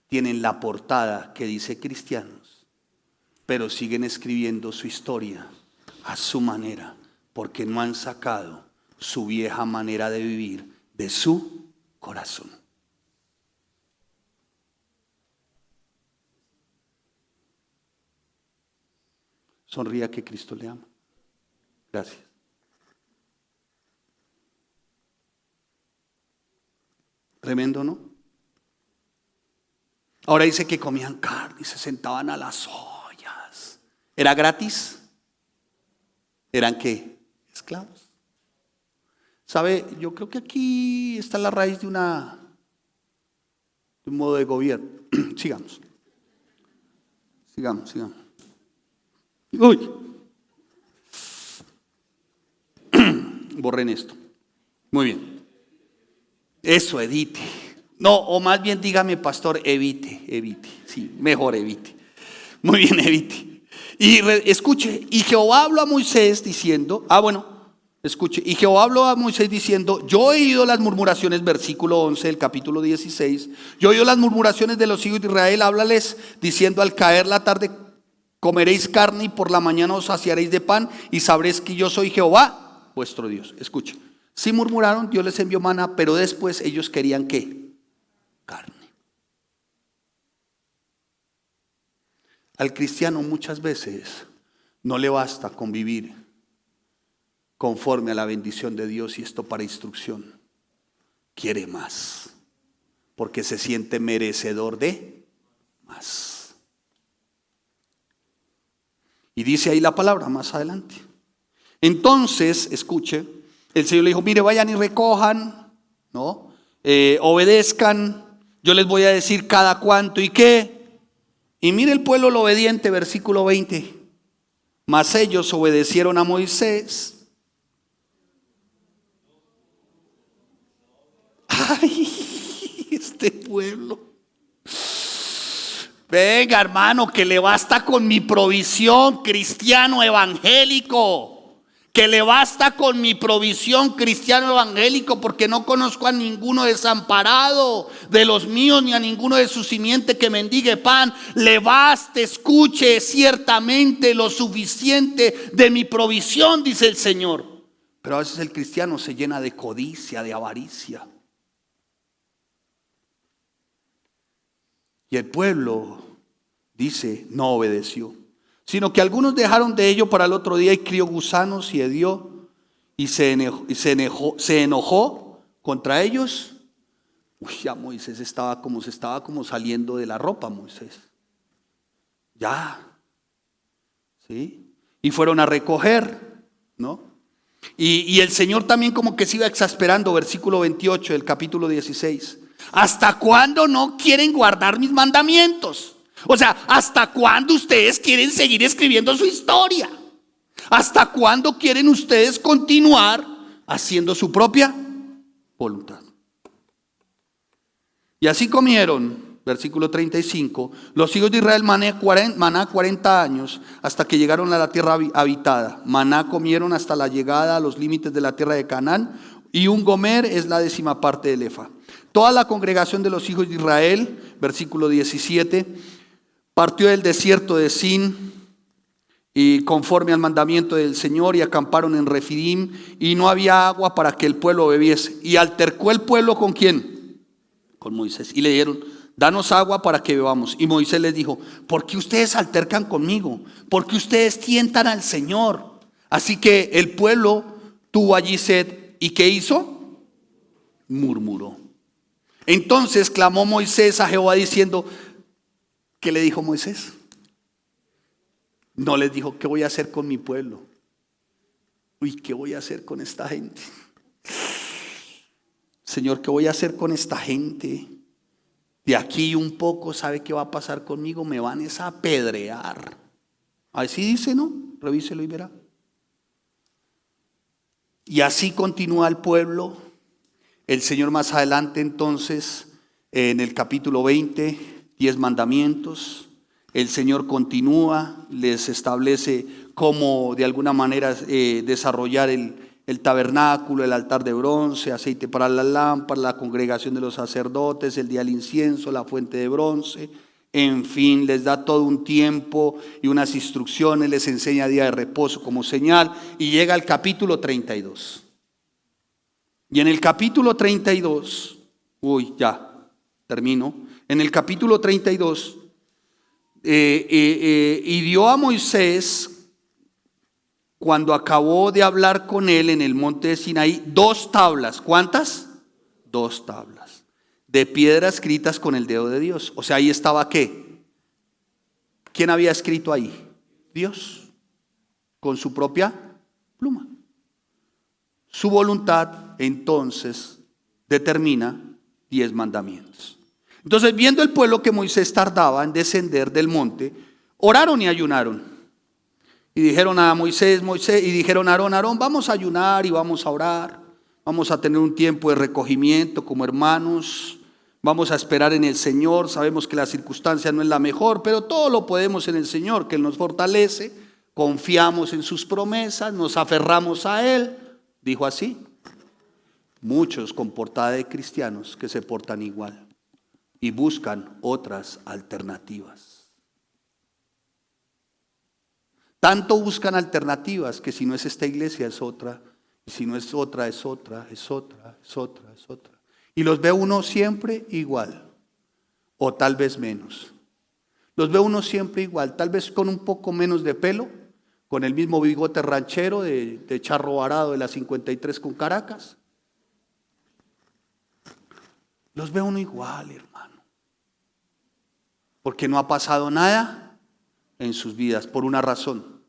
tienen la portada que dice cristianos, pero siguen escribiendo su historia a su manera, porque no han sacado su vieja manera de vivir de su corazón. Sonría que Cristo le ama. Gracias. Tremendo, ¿no? Ahora dice que comían carne y se sentaban a las ollas. ¿Era gratis? ¿Eran qué? Esclavos. ¿Sabe? Yo creo que aquí está la raíz de un modo de gobierno. Sigamos. Uy. Borren esto. Muy bien. Eso, edite. No, o más bien dígame, pastor, evite. Sí, mejor evite. Muy bien, evite. Y escuche, y Jehová habló a Moisés diciendo, bueno, Escuche, y Jehová habló a Moisés diciendo: yo he oído las murmuraciones, versículo 11 del capítulo 16. Yo he oído las murmuraciones de los hijos de Israel, háblales diciendo: al caer la tarde comeréis carne y por la mañana os saciaréis de pan y sabréis que yo soy Jehová vuestro Dios. Escuche, si murmuraron, Dios les envió maná, pero después ellos querían ¿qué? Carne. Al cristiano muchas veces no le basta convivir conforme a la bendición de Dios y esto para instrucción. Quiere más, porque se siente merecedor de más. Y dice ahí la palabra más adelante. Entonces, escuche, el Señor le dijo: mire, vayan y recojan, ¿no? Obedezcan, yo les voy a decir cada cuánto y qué. Y mire el pueblo lo obediente, versículo 20. Mas ellos obedecieron a Moisés. Ay, este pueblo. Venga, hermano, que le basta con mi provisión, cristiano evangélico. Que le basta con mi provisión, cristiano evangélico, porque no conozco a ninguno desamparado de los míos, ni a ninguno de su simiente que mendigue pan. Le basta, escuche, ciertamente lo suficiente de mi provisión, dice el Señor. Pero a veces el cristiano se llena de codicia, de avaricia. Y el pueblo, dice, no obedeció, sino que algunos dejaron de ello para el otro día y crió gusanos y hedió y se enojó contra ellos. Uy, ya Moisés estaba como saliendo de la ropa, Moisés. Ya, ¿sí? Y fueron a recoger, ¿no? Y el Señor también como que se iba exasperando, versículo 28 del capítulo 16. ¿Hasta cuándo no quieren guardar mis mandamientos? O sea, ¿hasta cuándo ustedes quieren seguir escribiendo su historia? ¿Hasta cuándo quieren ustedes continuar haciendo su propia voluntad? Y así comieron, versículo 35, los hijos de Israel maná 40 años hasta que llegaron a la tierra habitada. Maná comieron hasta la llegada a los límites de la tierra de Canaán, y un gomer es la 10ª parte del efa. Toda la congregación de los hijos de Israel, versículo 17, partió del desierto de Sin y conforme al mandamiento del Señor, y acamparon en Refidim, y no había agua para que el pueblo bebiese. Y altercó el pueblo ¿con quién? Con Moisés. Y le dijeron: danos agua para que bebamos. Y Moisés les dijo: ¿por qué ustedes altercan conmigo? ¿Por qué ustedes tientan al Señor? Así que el pueblo tuvo allí sed. ¿Y qué hizo? Murmuró. Entonces clamó Moisés a Jehová diciendo, ¿qué le dijo Moisés? No les dijo: ¿qué voy a hacer con mi pueblo? Uy, ¿qué voy a hacer con esta gente? Señor, ¿qué voy a hacer con esta gente? De aquí un poco, ¿sabe qué va a pasar conmigo? Me van a apedrear. Así dice, ¿no? Revíselo y verá. Y así continúa el pueblo. El Señor más adelante entonces, en el capítulo 20, 10 mandamientos, el Señor continúa, les establece cómo de alguna manera desarrollar el tabernáculo, el altar de bronce, aceite para las lámparas, la congregación de los sacerdotes, el día del incienso, la fuente de bronce. En fin, les da todo un tiempo y unas instrucciones, les enseña día de reposo como señal, y llega al capítulo 32. Y en el capítulo 32, ya termino. En el capítulo 32, y dio a Moisés, cuando acabó de hablar con él en el monte de Sinaí, 2 tablas. ¿Cuántas? 2 tablas de piedra escritas con el dedo de Dios. O sea, ahí estaba ¿qué? ¿Quién había escrito ahí? Dios, con su propia pluma. Su voluntad entonces determina 10 mandamientos. Entonces, viendo el pueblo que Moisés tardaba en descender del monte, oraron y ayunaron. Y dijeron a Moisés, y dijeron a Aarón, vamos a ayunar y vamos a orar. Vamos a tener un tiempo de recogimiento como hermanos. Vamos a esperar en el Señor. Sabemos que la circunstancia no es la mejor, pero todo lo podemos en el Señor, que Él nos fortalece. Confiamos en sus promesas, nos aferramos a Él. dijo así: muchos con portada de cristianos que se portan igual y buscan otras alternativas. Tanto buscan alternativas que si no es esta iglesia es otra, y si no es otra es otra, es otra, es otra, es otra. Y los ve uno siempre igual, o tal vez menos. Los ve uno siempre igual, tal vez con un poco menos de pelo, con el mismo bigote ranchero de charro varado de la 53 con Caracas. Los ve uno igual, hermano. Porque no ha pasado nada en sus vidas, por una razón.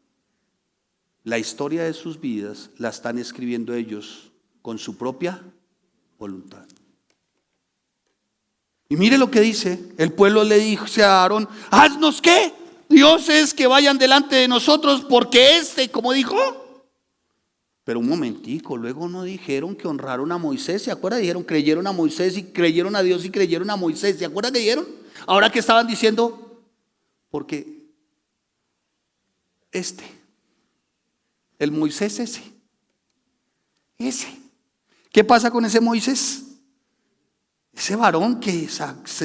La historia de sus vidas la están escribiendo ellos con su propia voluntad. Y mire lo que dice, el pueblo le dijo a Aarón: haznos qué, dioses que vayan delante de nosotros, porque como dijo. Pero un momentico, luego no dijeron que honraron a Moisés, ¿se acuerdan? Dijeron, creyeron a Moisés y creyeron a Dios y creyeron a Moisés, ¿se acuerdan que dijeron? Ahora que estaban diciendo, porque el Moisés ese, ¿qué pasa con ese Moisés? Ese varón que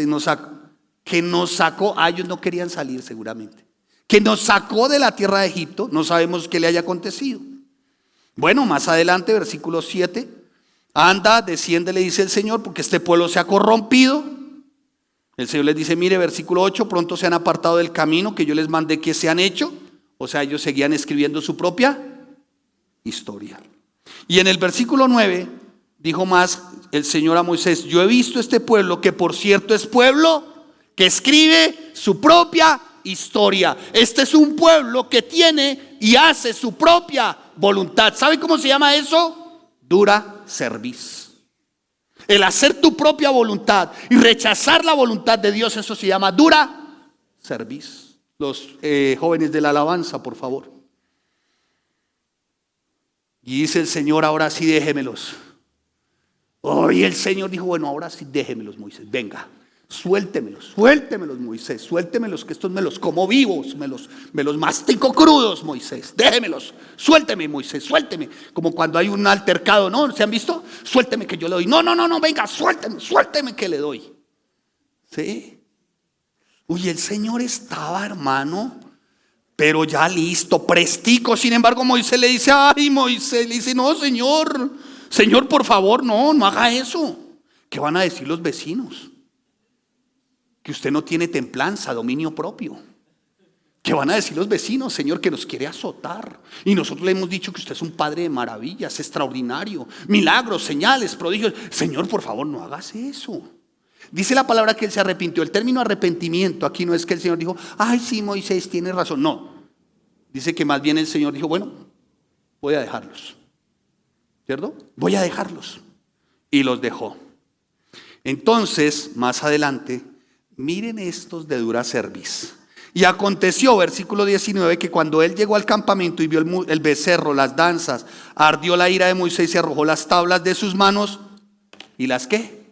nos sacó, ellos no querían salir seguramente, que nos sacó de la tierra de Egipto, no sabemos qué le haya acontecido. Bueno, más adelante, versículo 7, anda, desciende, le dice el Señor, porque este pueblo se ha corrompido. El Señor les dice, mire, versículo 8, pronto se han apartado del camino que yo les mandé que se han hecho. O sea, ellos seguían escribiendo su propia historia. Y en el versículo 9, dijo más el Señor a Moisés: yo he visto este pueblo, que por cierto es pueblo que escribe su propia historia. Este es un pueblo que tiene y hace su propia voluntad. ¿Sabe cómo se llama eso? Dura cerviz. El hacer tu propia voluntad y rechazar la voluntad de Dios, eso se llama dura cerviz. Los jóvenes de la alabanza, por favor. Y dice el Señor: ahora sí déjemelos. Y el Señor dijo: bueno, ahora sí déjemelos, Moisés, venga, suéltemelos, Moisés, suéltemelos, que estos me los como vivos, me los mastico crudos, Moisés, déjemelos, suélteme, Moisés, suélteme. Como cuando hay un altercado, ¿no? ¿Se han visto? Suélteme que yo le doy. No, venga, suélteme que le doy. ¿Sí? El Señor estaba, hermano, pero ya listo, prestico. Sin embargo, Moisés le dice: no, Señor, por favor, no haga eso. ¿Qué van a decir los vecinos? Que usted no tiene templanza, dominio propio. ¿Qué van a decir los vecinos, Señor, que nos quiere azotar? Y nosotros le hemos dicho que usted es un Padre de maravillas, extraordinario, milagros, señales, prodigios. Señor, por favor, no hagas eso. Dice la palabra que él se arrepintió. El término arrepentimiento aquí no es que el Señor dijo: ay, sí, Moisés, tiene razón. No, dice que más bien el Señor dijo: bueno, voy a dejarlos, ¿cierto? Voy a dejarlos. Y los dejó. Entonces, más adelante, miren estos de dura cerviz. Y aconteció, versículo 19, que cuando él llegó al campamento y vio el becerro, las danzas, ardió la ira de Moisés y arrojó las tablas de sus manos. ¿Y las qué?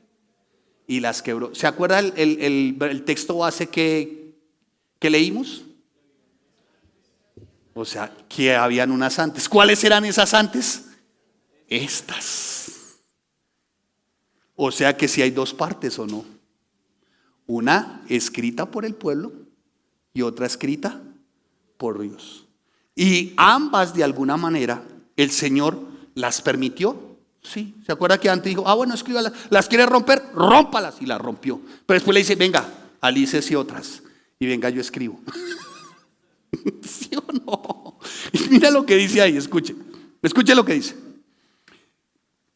Y las quebró. ¿Se acuerda el texto base que leímos? O sea, que habían unas antes. ¿Cuáles eran esas antes? Estas. O sea que si hay dos partes o no. Una escrita por el pueblo y otra escrita por Dios. Y ambas, de alguna manera, el Señor las permitió. Sí, ¿se acuerda que antes dijo: bueno, escríbalas, las quiere romper, rómpalas? Y las rompió. Pero después le dice: venga, alices y otras. Y venga, yo escribo. ¿Sí o no? Y mira lo que dice ahí, escuche lo que dice.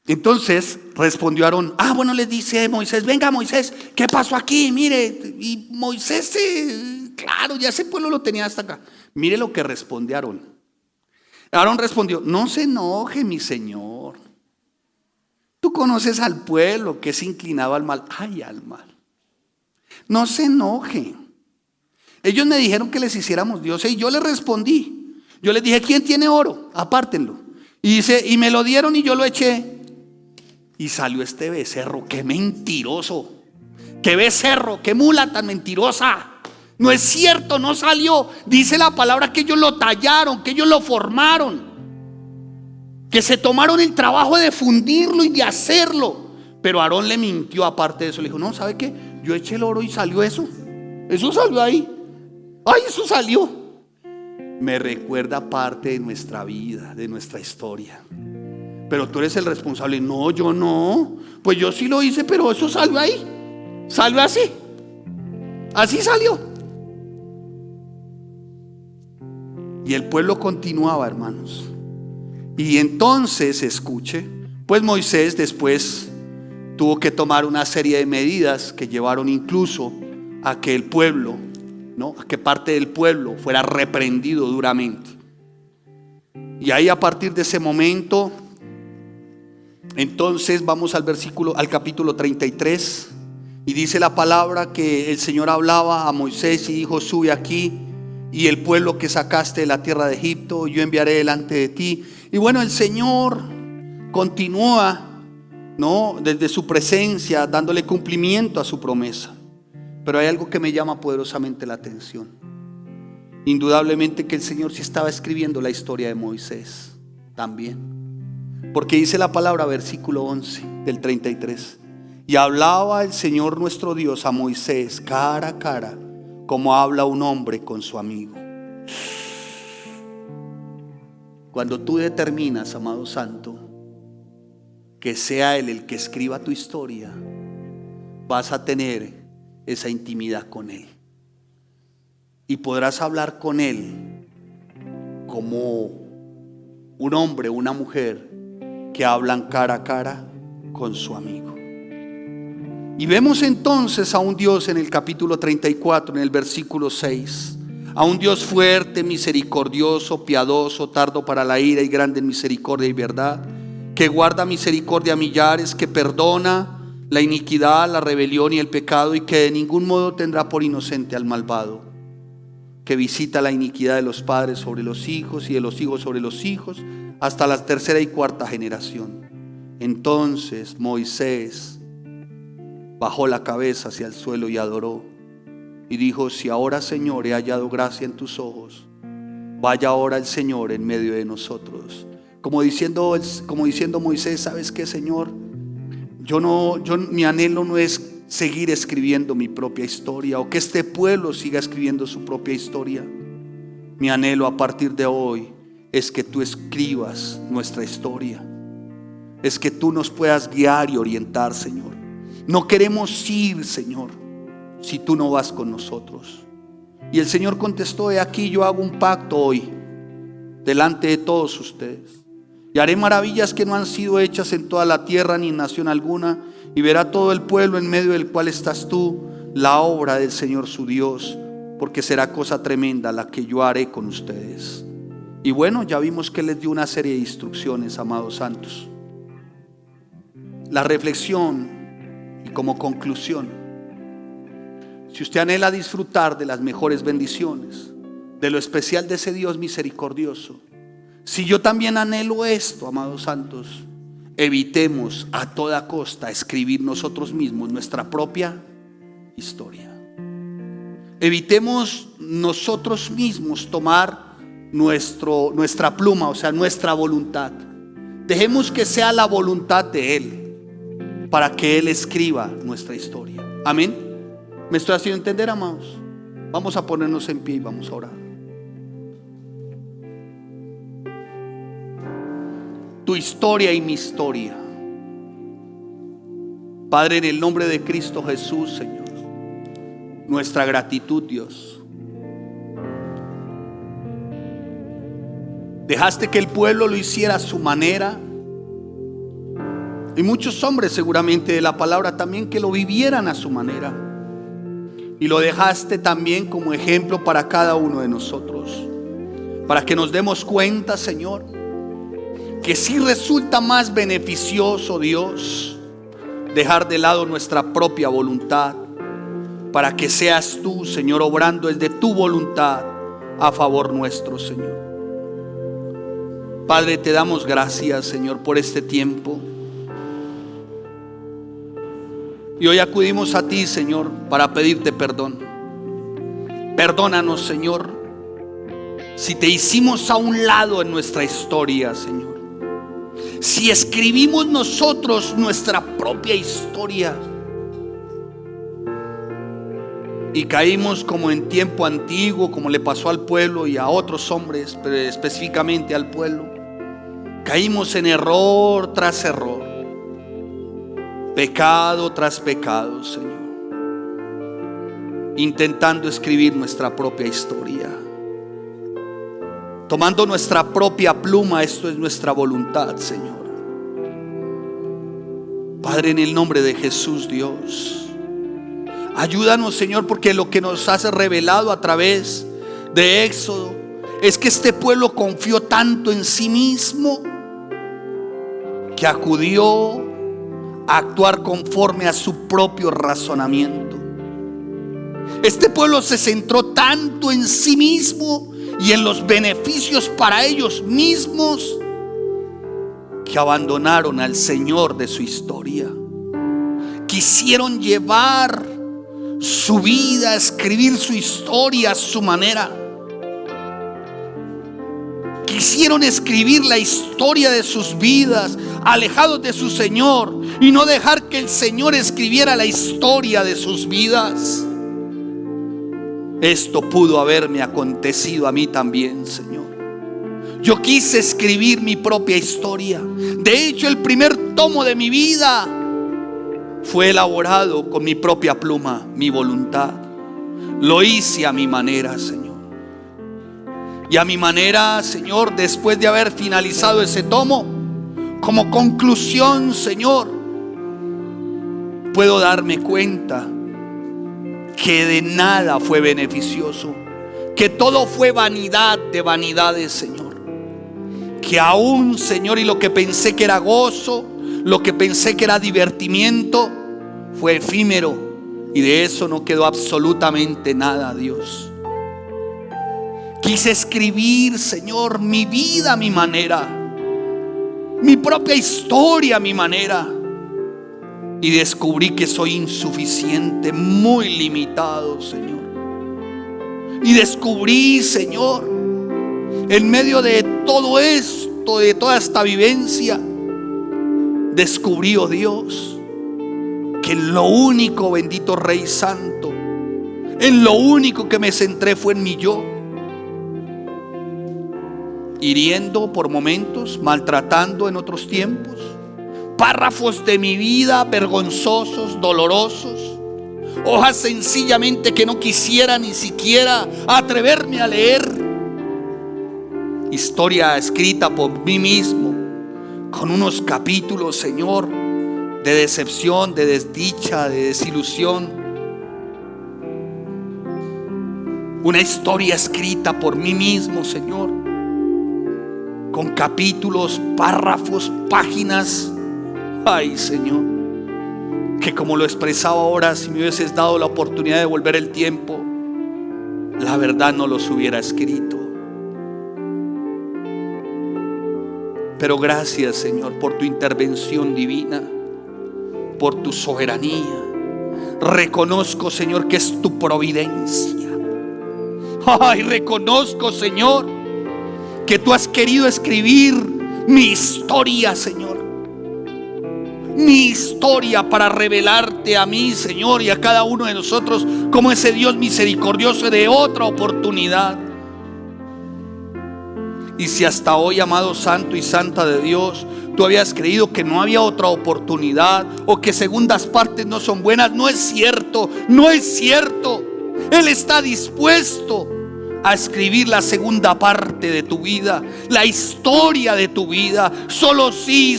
Entonces respondió Aarón: bueno, les dice Moisés: venga, Moisés, ¿qué pasó aquí? Mire. Y Moisés, claro, ya ese pueblo lo tenía hasta acá. Mire lo que responde Aarón. Aarón respondió: no se enoje, mi señor. Tú conoces al pueblo que es inclinado al mal. Al mal. No se enoje. Ellos me dijeron que les hiciéramos dioses y yo les respondí. Yo les dije: ¿quién tiene oro? Apártenlo. Y dice: y me lo dieron y yo lo eché. Y salió este becerro. ¡Qué mentiroso! ¡Qué becerro! ¡Qué mula tan mentirosa! No es cierto, no salió. Dice la palabra que ellos lo tallaron, que ellos lo formaron. que se tomaron el trabajo de fundirlo y de hacerlo. Pero Aarón le mintió aparte de eso. Le dijo, no, ¿sabe qué? Yo eché el oro y salió eso. Eso salió ahí. Ay, eso salió. Me recuerda parte de nuestra vida, de nuestra historia. Pero tú eres el responsable. No, yo no. Pues yo sí lo hice, pero eso salió ahí. Salió así. Así salió. Y el pueblo continuaba, hermanos. Y entonces, escuche, pues Moisés después tuvo que tomar una serie de medidas que llevaron incluso a que el pueblo, ¿no?, a que parte del pueblo fuera reprendido duramente. Y ahí, a partir de ese momento, entonces vamos al capítulo 33, y dice la palabra que el Señor hablaba a Moisés y dijo, sube aquí, y el pueblo que sacaste de la tierra de Egipto yo enviaré delante de ti. Y bueno, el Señor continúa, ¿no?, desde su presencia dándole cumplimiento a su promesa. Pero hay algo que me llama poderosamente la atención. Indudablemente que el Señor sí estaba escribiendo la historia de Moisés también, porque dice la palabra, versículo 11 del 33, y hablaba el Señor nuestro Dios a Moisés cara a cara, como habla un hombre con su amigo. Cuando tú determinas, amado santo, que sea Él el que escriba tu historia, vas a tener esa intimidad con Él. Y podrás hablar con Él como un hombre o una mujer que hablan cara a cara con su amigo. Y vemos entonces a un Dios en el capítulo 34, en el versículo 6. A un Dios fuerte, misericordioso, piadoso, tardo para la ira y grande en misericordia y verdad, que guarda misericordia a millares, que perdona la iniquidad, la rebelión y el pecado, y que de ningún modo tendrá por inocente al malvado, que visita la iniquidad de los padres sobre los hijos y de los hijos sobre los hijos, hasta la tercera y cuarta generación. Entonces Moisés bajó la cabeza hacia el suelo y adoró, y dijo, si ahora, Señor, he hallado gracia en tus ojos, vaya ahora el Señor en medio de nosotros. Como diciendo Moisés, ¿sabes qué, Señor? Mi anhelo no es seguir escribiendo mi propia historia, o que este pueblo siga escribiendo su propia historia. Mi anhelo a partir de hoy es que tú escribas nuestra historia, es que tú nos puedas guiar y orientar, Señor. No queremos ir, Señor, si tú no vas con nosotros. Y el Señor contestó, he aquí, yo hago un pacto hoy delante de todos ustedes, y haré maravillas que no han sido hechas en toda la tierra ni en nación alguna, y verá todo el pueblo en medio del cual estás tú la obra del Señor su Dios, porque será cosa tremenda la que yo haré con ustedes. Y bueno, ya vimos que les dio una serie de instrucciones, amados santos. La reflexión y como conclusión: si usted anhela disfrutar de las mejores bendiciones, de lo especial de ese Dios misericordioso, si yo también anhelo esto, amados santos, evitemos a toda costa escribir nosotros mismos nuestra propia historia. Evitemos nosotros mismos tomar nuestra pluma, o sea, nuestra voluntad. Dejemos que sea la voluntad de Él, para que Él escriba nuestra historia. Amén. ¿Me estoy haciendo entender, amados? Vamos a ponernos en pie y vamos a orar. Tu historia y mi historia. Padre, en el nombre de Cristo Jesús, Señor, nuestra gratitud, Dios. Dejaste que el pueblo lo hiciera a su manera, y muchos hombres seguramente de la palabra también que lo vivieran a su manera, y lo dejaste también como ejemplo para cada uno de nosotros, para que nos demos cuenta, Señor, que sí resulta más beneficioso, Dios, dejar de lado nuestra propia voluntad, para que seas tú, Señor, obrando desde tu voluntad a favor nuestro, Señor. Padre, te damos gracias, Señor, por este tiempo. Y hoy acudimos a ti, Señor, para pedirte perdón. Perdónanos, Señor, si te hicimos a un lado en nuestra historia, Señor. si escribimos nosotros nuestra propia historia y caímos como en tiempo antiguo, como le pasó al pueblo y a otros hombres, pero específicamente al pueblo, caímos en error tras error, pecado tras pecado, Señor, intentando escribir nuestra propia historia, tomando nuestra propia pluma. Esto es nuestra voluntad, Señor. Padre, en el nombre de Jesús, Dios, ayúdanos, Señor, porque lo que nos has revelado a través de Éxodo es que este pueblo confió tanto en sí mismo que acudió a actuar conforme a su propio razonamiento. Este pueblo se centró tanto en sí mismo y en los beneficios para ellos mismos que abandonaron al Señor de su historia. Quisieron llevar su vida, escribir su historia a su manera. Quisieron escribir la historia de sus vidas alejados de su Señor y no dejar que el Señor escribiera la historia de sus vidas. Esto pudo haberme acontecido a mí también, Señor. Yo quise escribir mi propia historia. De hecho, el primer tomo de mi vida fue elaborado con mi propia pluma, mi voluntad. Lo hice a mi manera, Señor. Y a mi manera, Señor, después de haber finalizado ese tomo, como conclusión, Señor, puedo darme cuenta que de nada fue beneficioso, que todo fue vanidad de vanidades, Señor. Que aún, Señor, y lo que pensé que era gozo, lo que pensé que era divertimiento, fue efímero, y de eso no quedó absolutamente nada, Dios. Quise escribir, Señor, mi vida a mi manera, mi propia historia a mi manera, y descubrí que soy insuficiente, muy limitado, Señor. Y descubrí, Señor, en medio de todo esto, de toda esta vivencia, descubrí, oh Dios, que en lo único, bendito Rey Santo, en lo único que me centré fue en mi yo, hiriendo por momentos, maltratando en otros tiempos, párrafos de mi vida vergonzosos, dolorosos, hojas sencillamente que no quisiera ni siquiera atreverme a leer. Historia escrita por mí mismo, con unos capítulos, Señor, de decepción, de desdicha, de desilusión. Una historia escrita por mí mismo, Señor, con capítulos, párrafos, páginas. Ay, Señor, que como lo expresaba ahora, si me hubieses dado la oportunidad de volver el tiempo, la verdad no los hubiera escrito. Pero gracias, Señor, por tu intervención divina, por tu soberanía. Reconozco, Señor, que es tu providencia. Ay, reconozco, Señor, que tú has querido escribir mi historia, Señor. Mi historia para revelarte a mí, Señor, y a cada uno de nosotros como ese Dios misericordioso de otra oportunidad. Y si hasta hoy, amado santo y santa de Dios, tú habías creído que no había otra oportunidad o que segundas partes no son buenas, no es cierto, no es cierto. Él está dispuesto a escribir la segunda parte de tu vida, la historia de tu vida. Solo sí,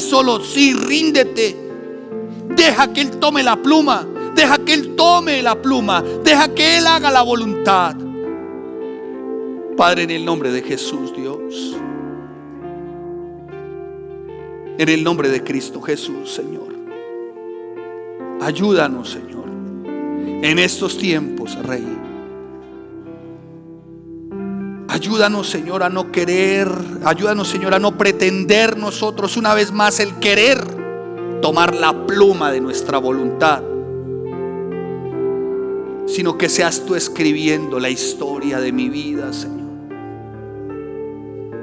ríndete. Deja que Él tome la pluma, deja que Él tome la pluma, deja que Él haga la voluntad. Padre, en el nombre de Jesús, Dios, en el nombre de Cristo Jesús, Señor, ayúdanos, Señor, en estos tiempos, Rey. Ayúdanos, Señor, a no querer, ayúdanos, Señor, a no pretender nosotros una vez más el querer tomar la pluma de nuestra voluntad, sino que seas tú escribiendo la historia de mi vida, Señor.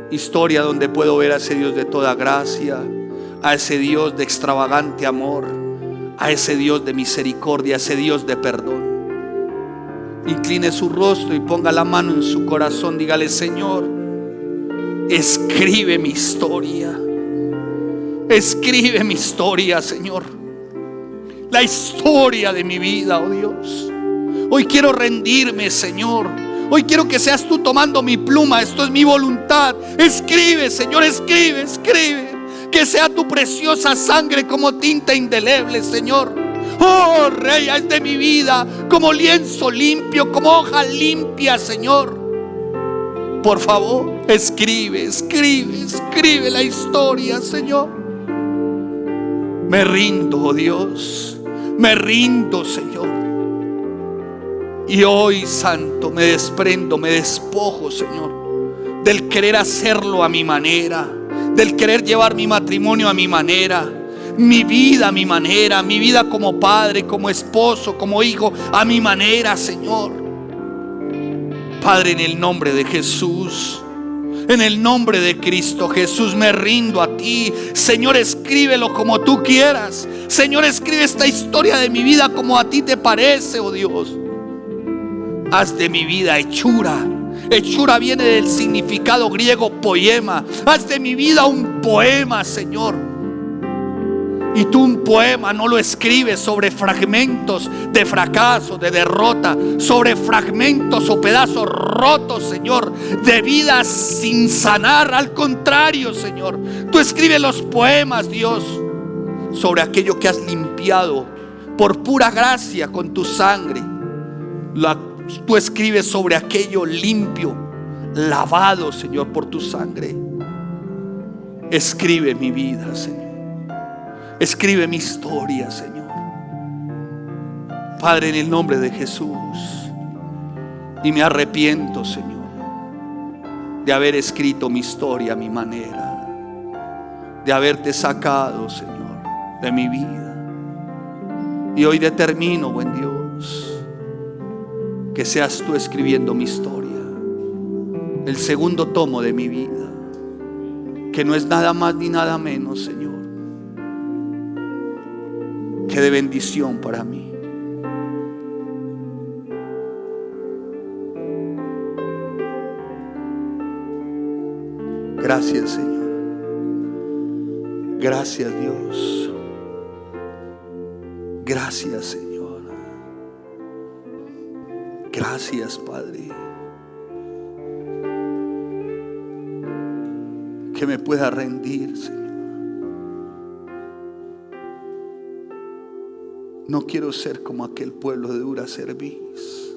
Historia donde puedo ver a ese Dios de toda gracia, a ese Dios de extravagante amor, a ese Dios de misericordia, a ese Dios de perdón. Incline su rostro y ponga la mano en su corazón. Dígale: Señor, escribe mi historia. Escribe mi historia, Señor. La historia de mi vida, oh Dios. Hoy quiero rendirme, Señor. Hoy quiero que seas tú tomando mi pluma. Esto es mi voluntad. Escribe, Señor, escribe, escribe. Que sea tu preciosa sangre como tinta indeleble, Señor. Oh, Rey, haz de mi vida como lienzo limpio, como hoja limpia, Señor. Por favor, escribe, escribe, escribe la historia, Señor. Me rindo, oh Dios. Me rindo, Señor. Y hoy, Santo, me desprendo, me despojo, Señor, del querer hacerlo a mi manera, del querer llevar mi matrimonio a mi manera, mi vida a mi manera, mi vida como padre, como esposo, como hijo, a mi manera, Señor. Padre, en el nombre de Jesús, en el nombre de Cristo Jesús, me rindo a ti. Señor, escríbelo como tú quieras. Señor, escribe esta historia de mi vida como a ti te parece, oh Dios. Haz de mi vida hechura. Hechura viene del significado griego poema. Haz de mi vida un poema, Señor. Y tú un poema no lo escribes sobre fragmentos de fracaso, de derrota, sobre fragmentos o pedazos rotos, Señor, de vidas sin sanar. Al contrario, Señor, tú escribes los poemas, Dios, sobre aquello que has limpiado por pura gracia con tu sangre. Tú escribes sobre aquello limpio, lavado, Señor, por tu sangre. Escribe mi vida, Señor. Escribe mi historia, Señor. Padre, en el nombre de Jesús. Y me arrepiento, Señor, de haber escrito mi historia a mi manera, de haberte sacado, Señor, de mi vida. Y hoy determino, buen Dios, que seas tú escribiendo mi historia, el segundo tomo de mi vida, que no es nada más ni nada menos, Señor, que de bendición para mí. Gracias, Señor. Gracias, Dios. Gracias, Señor. Gracias, Padre. Que me pueda rendir, Señor. No quiero ser como aquel pueblo de dura cerviz.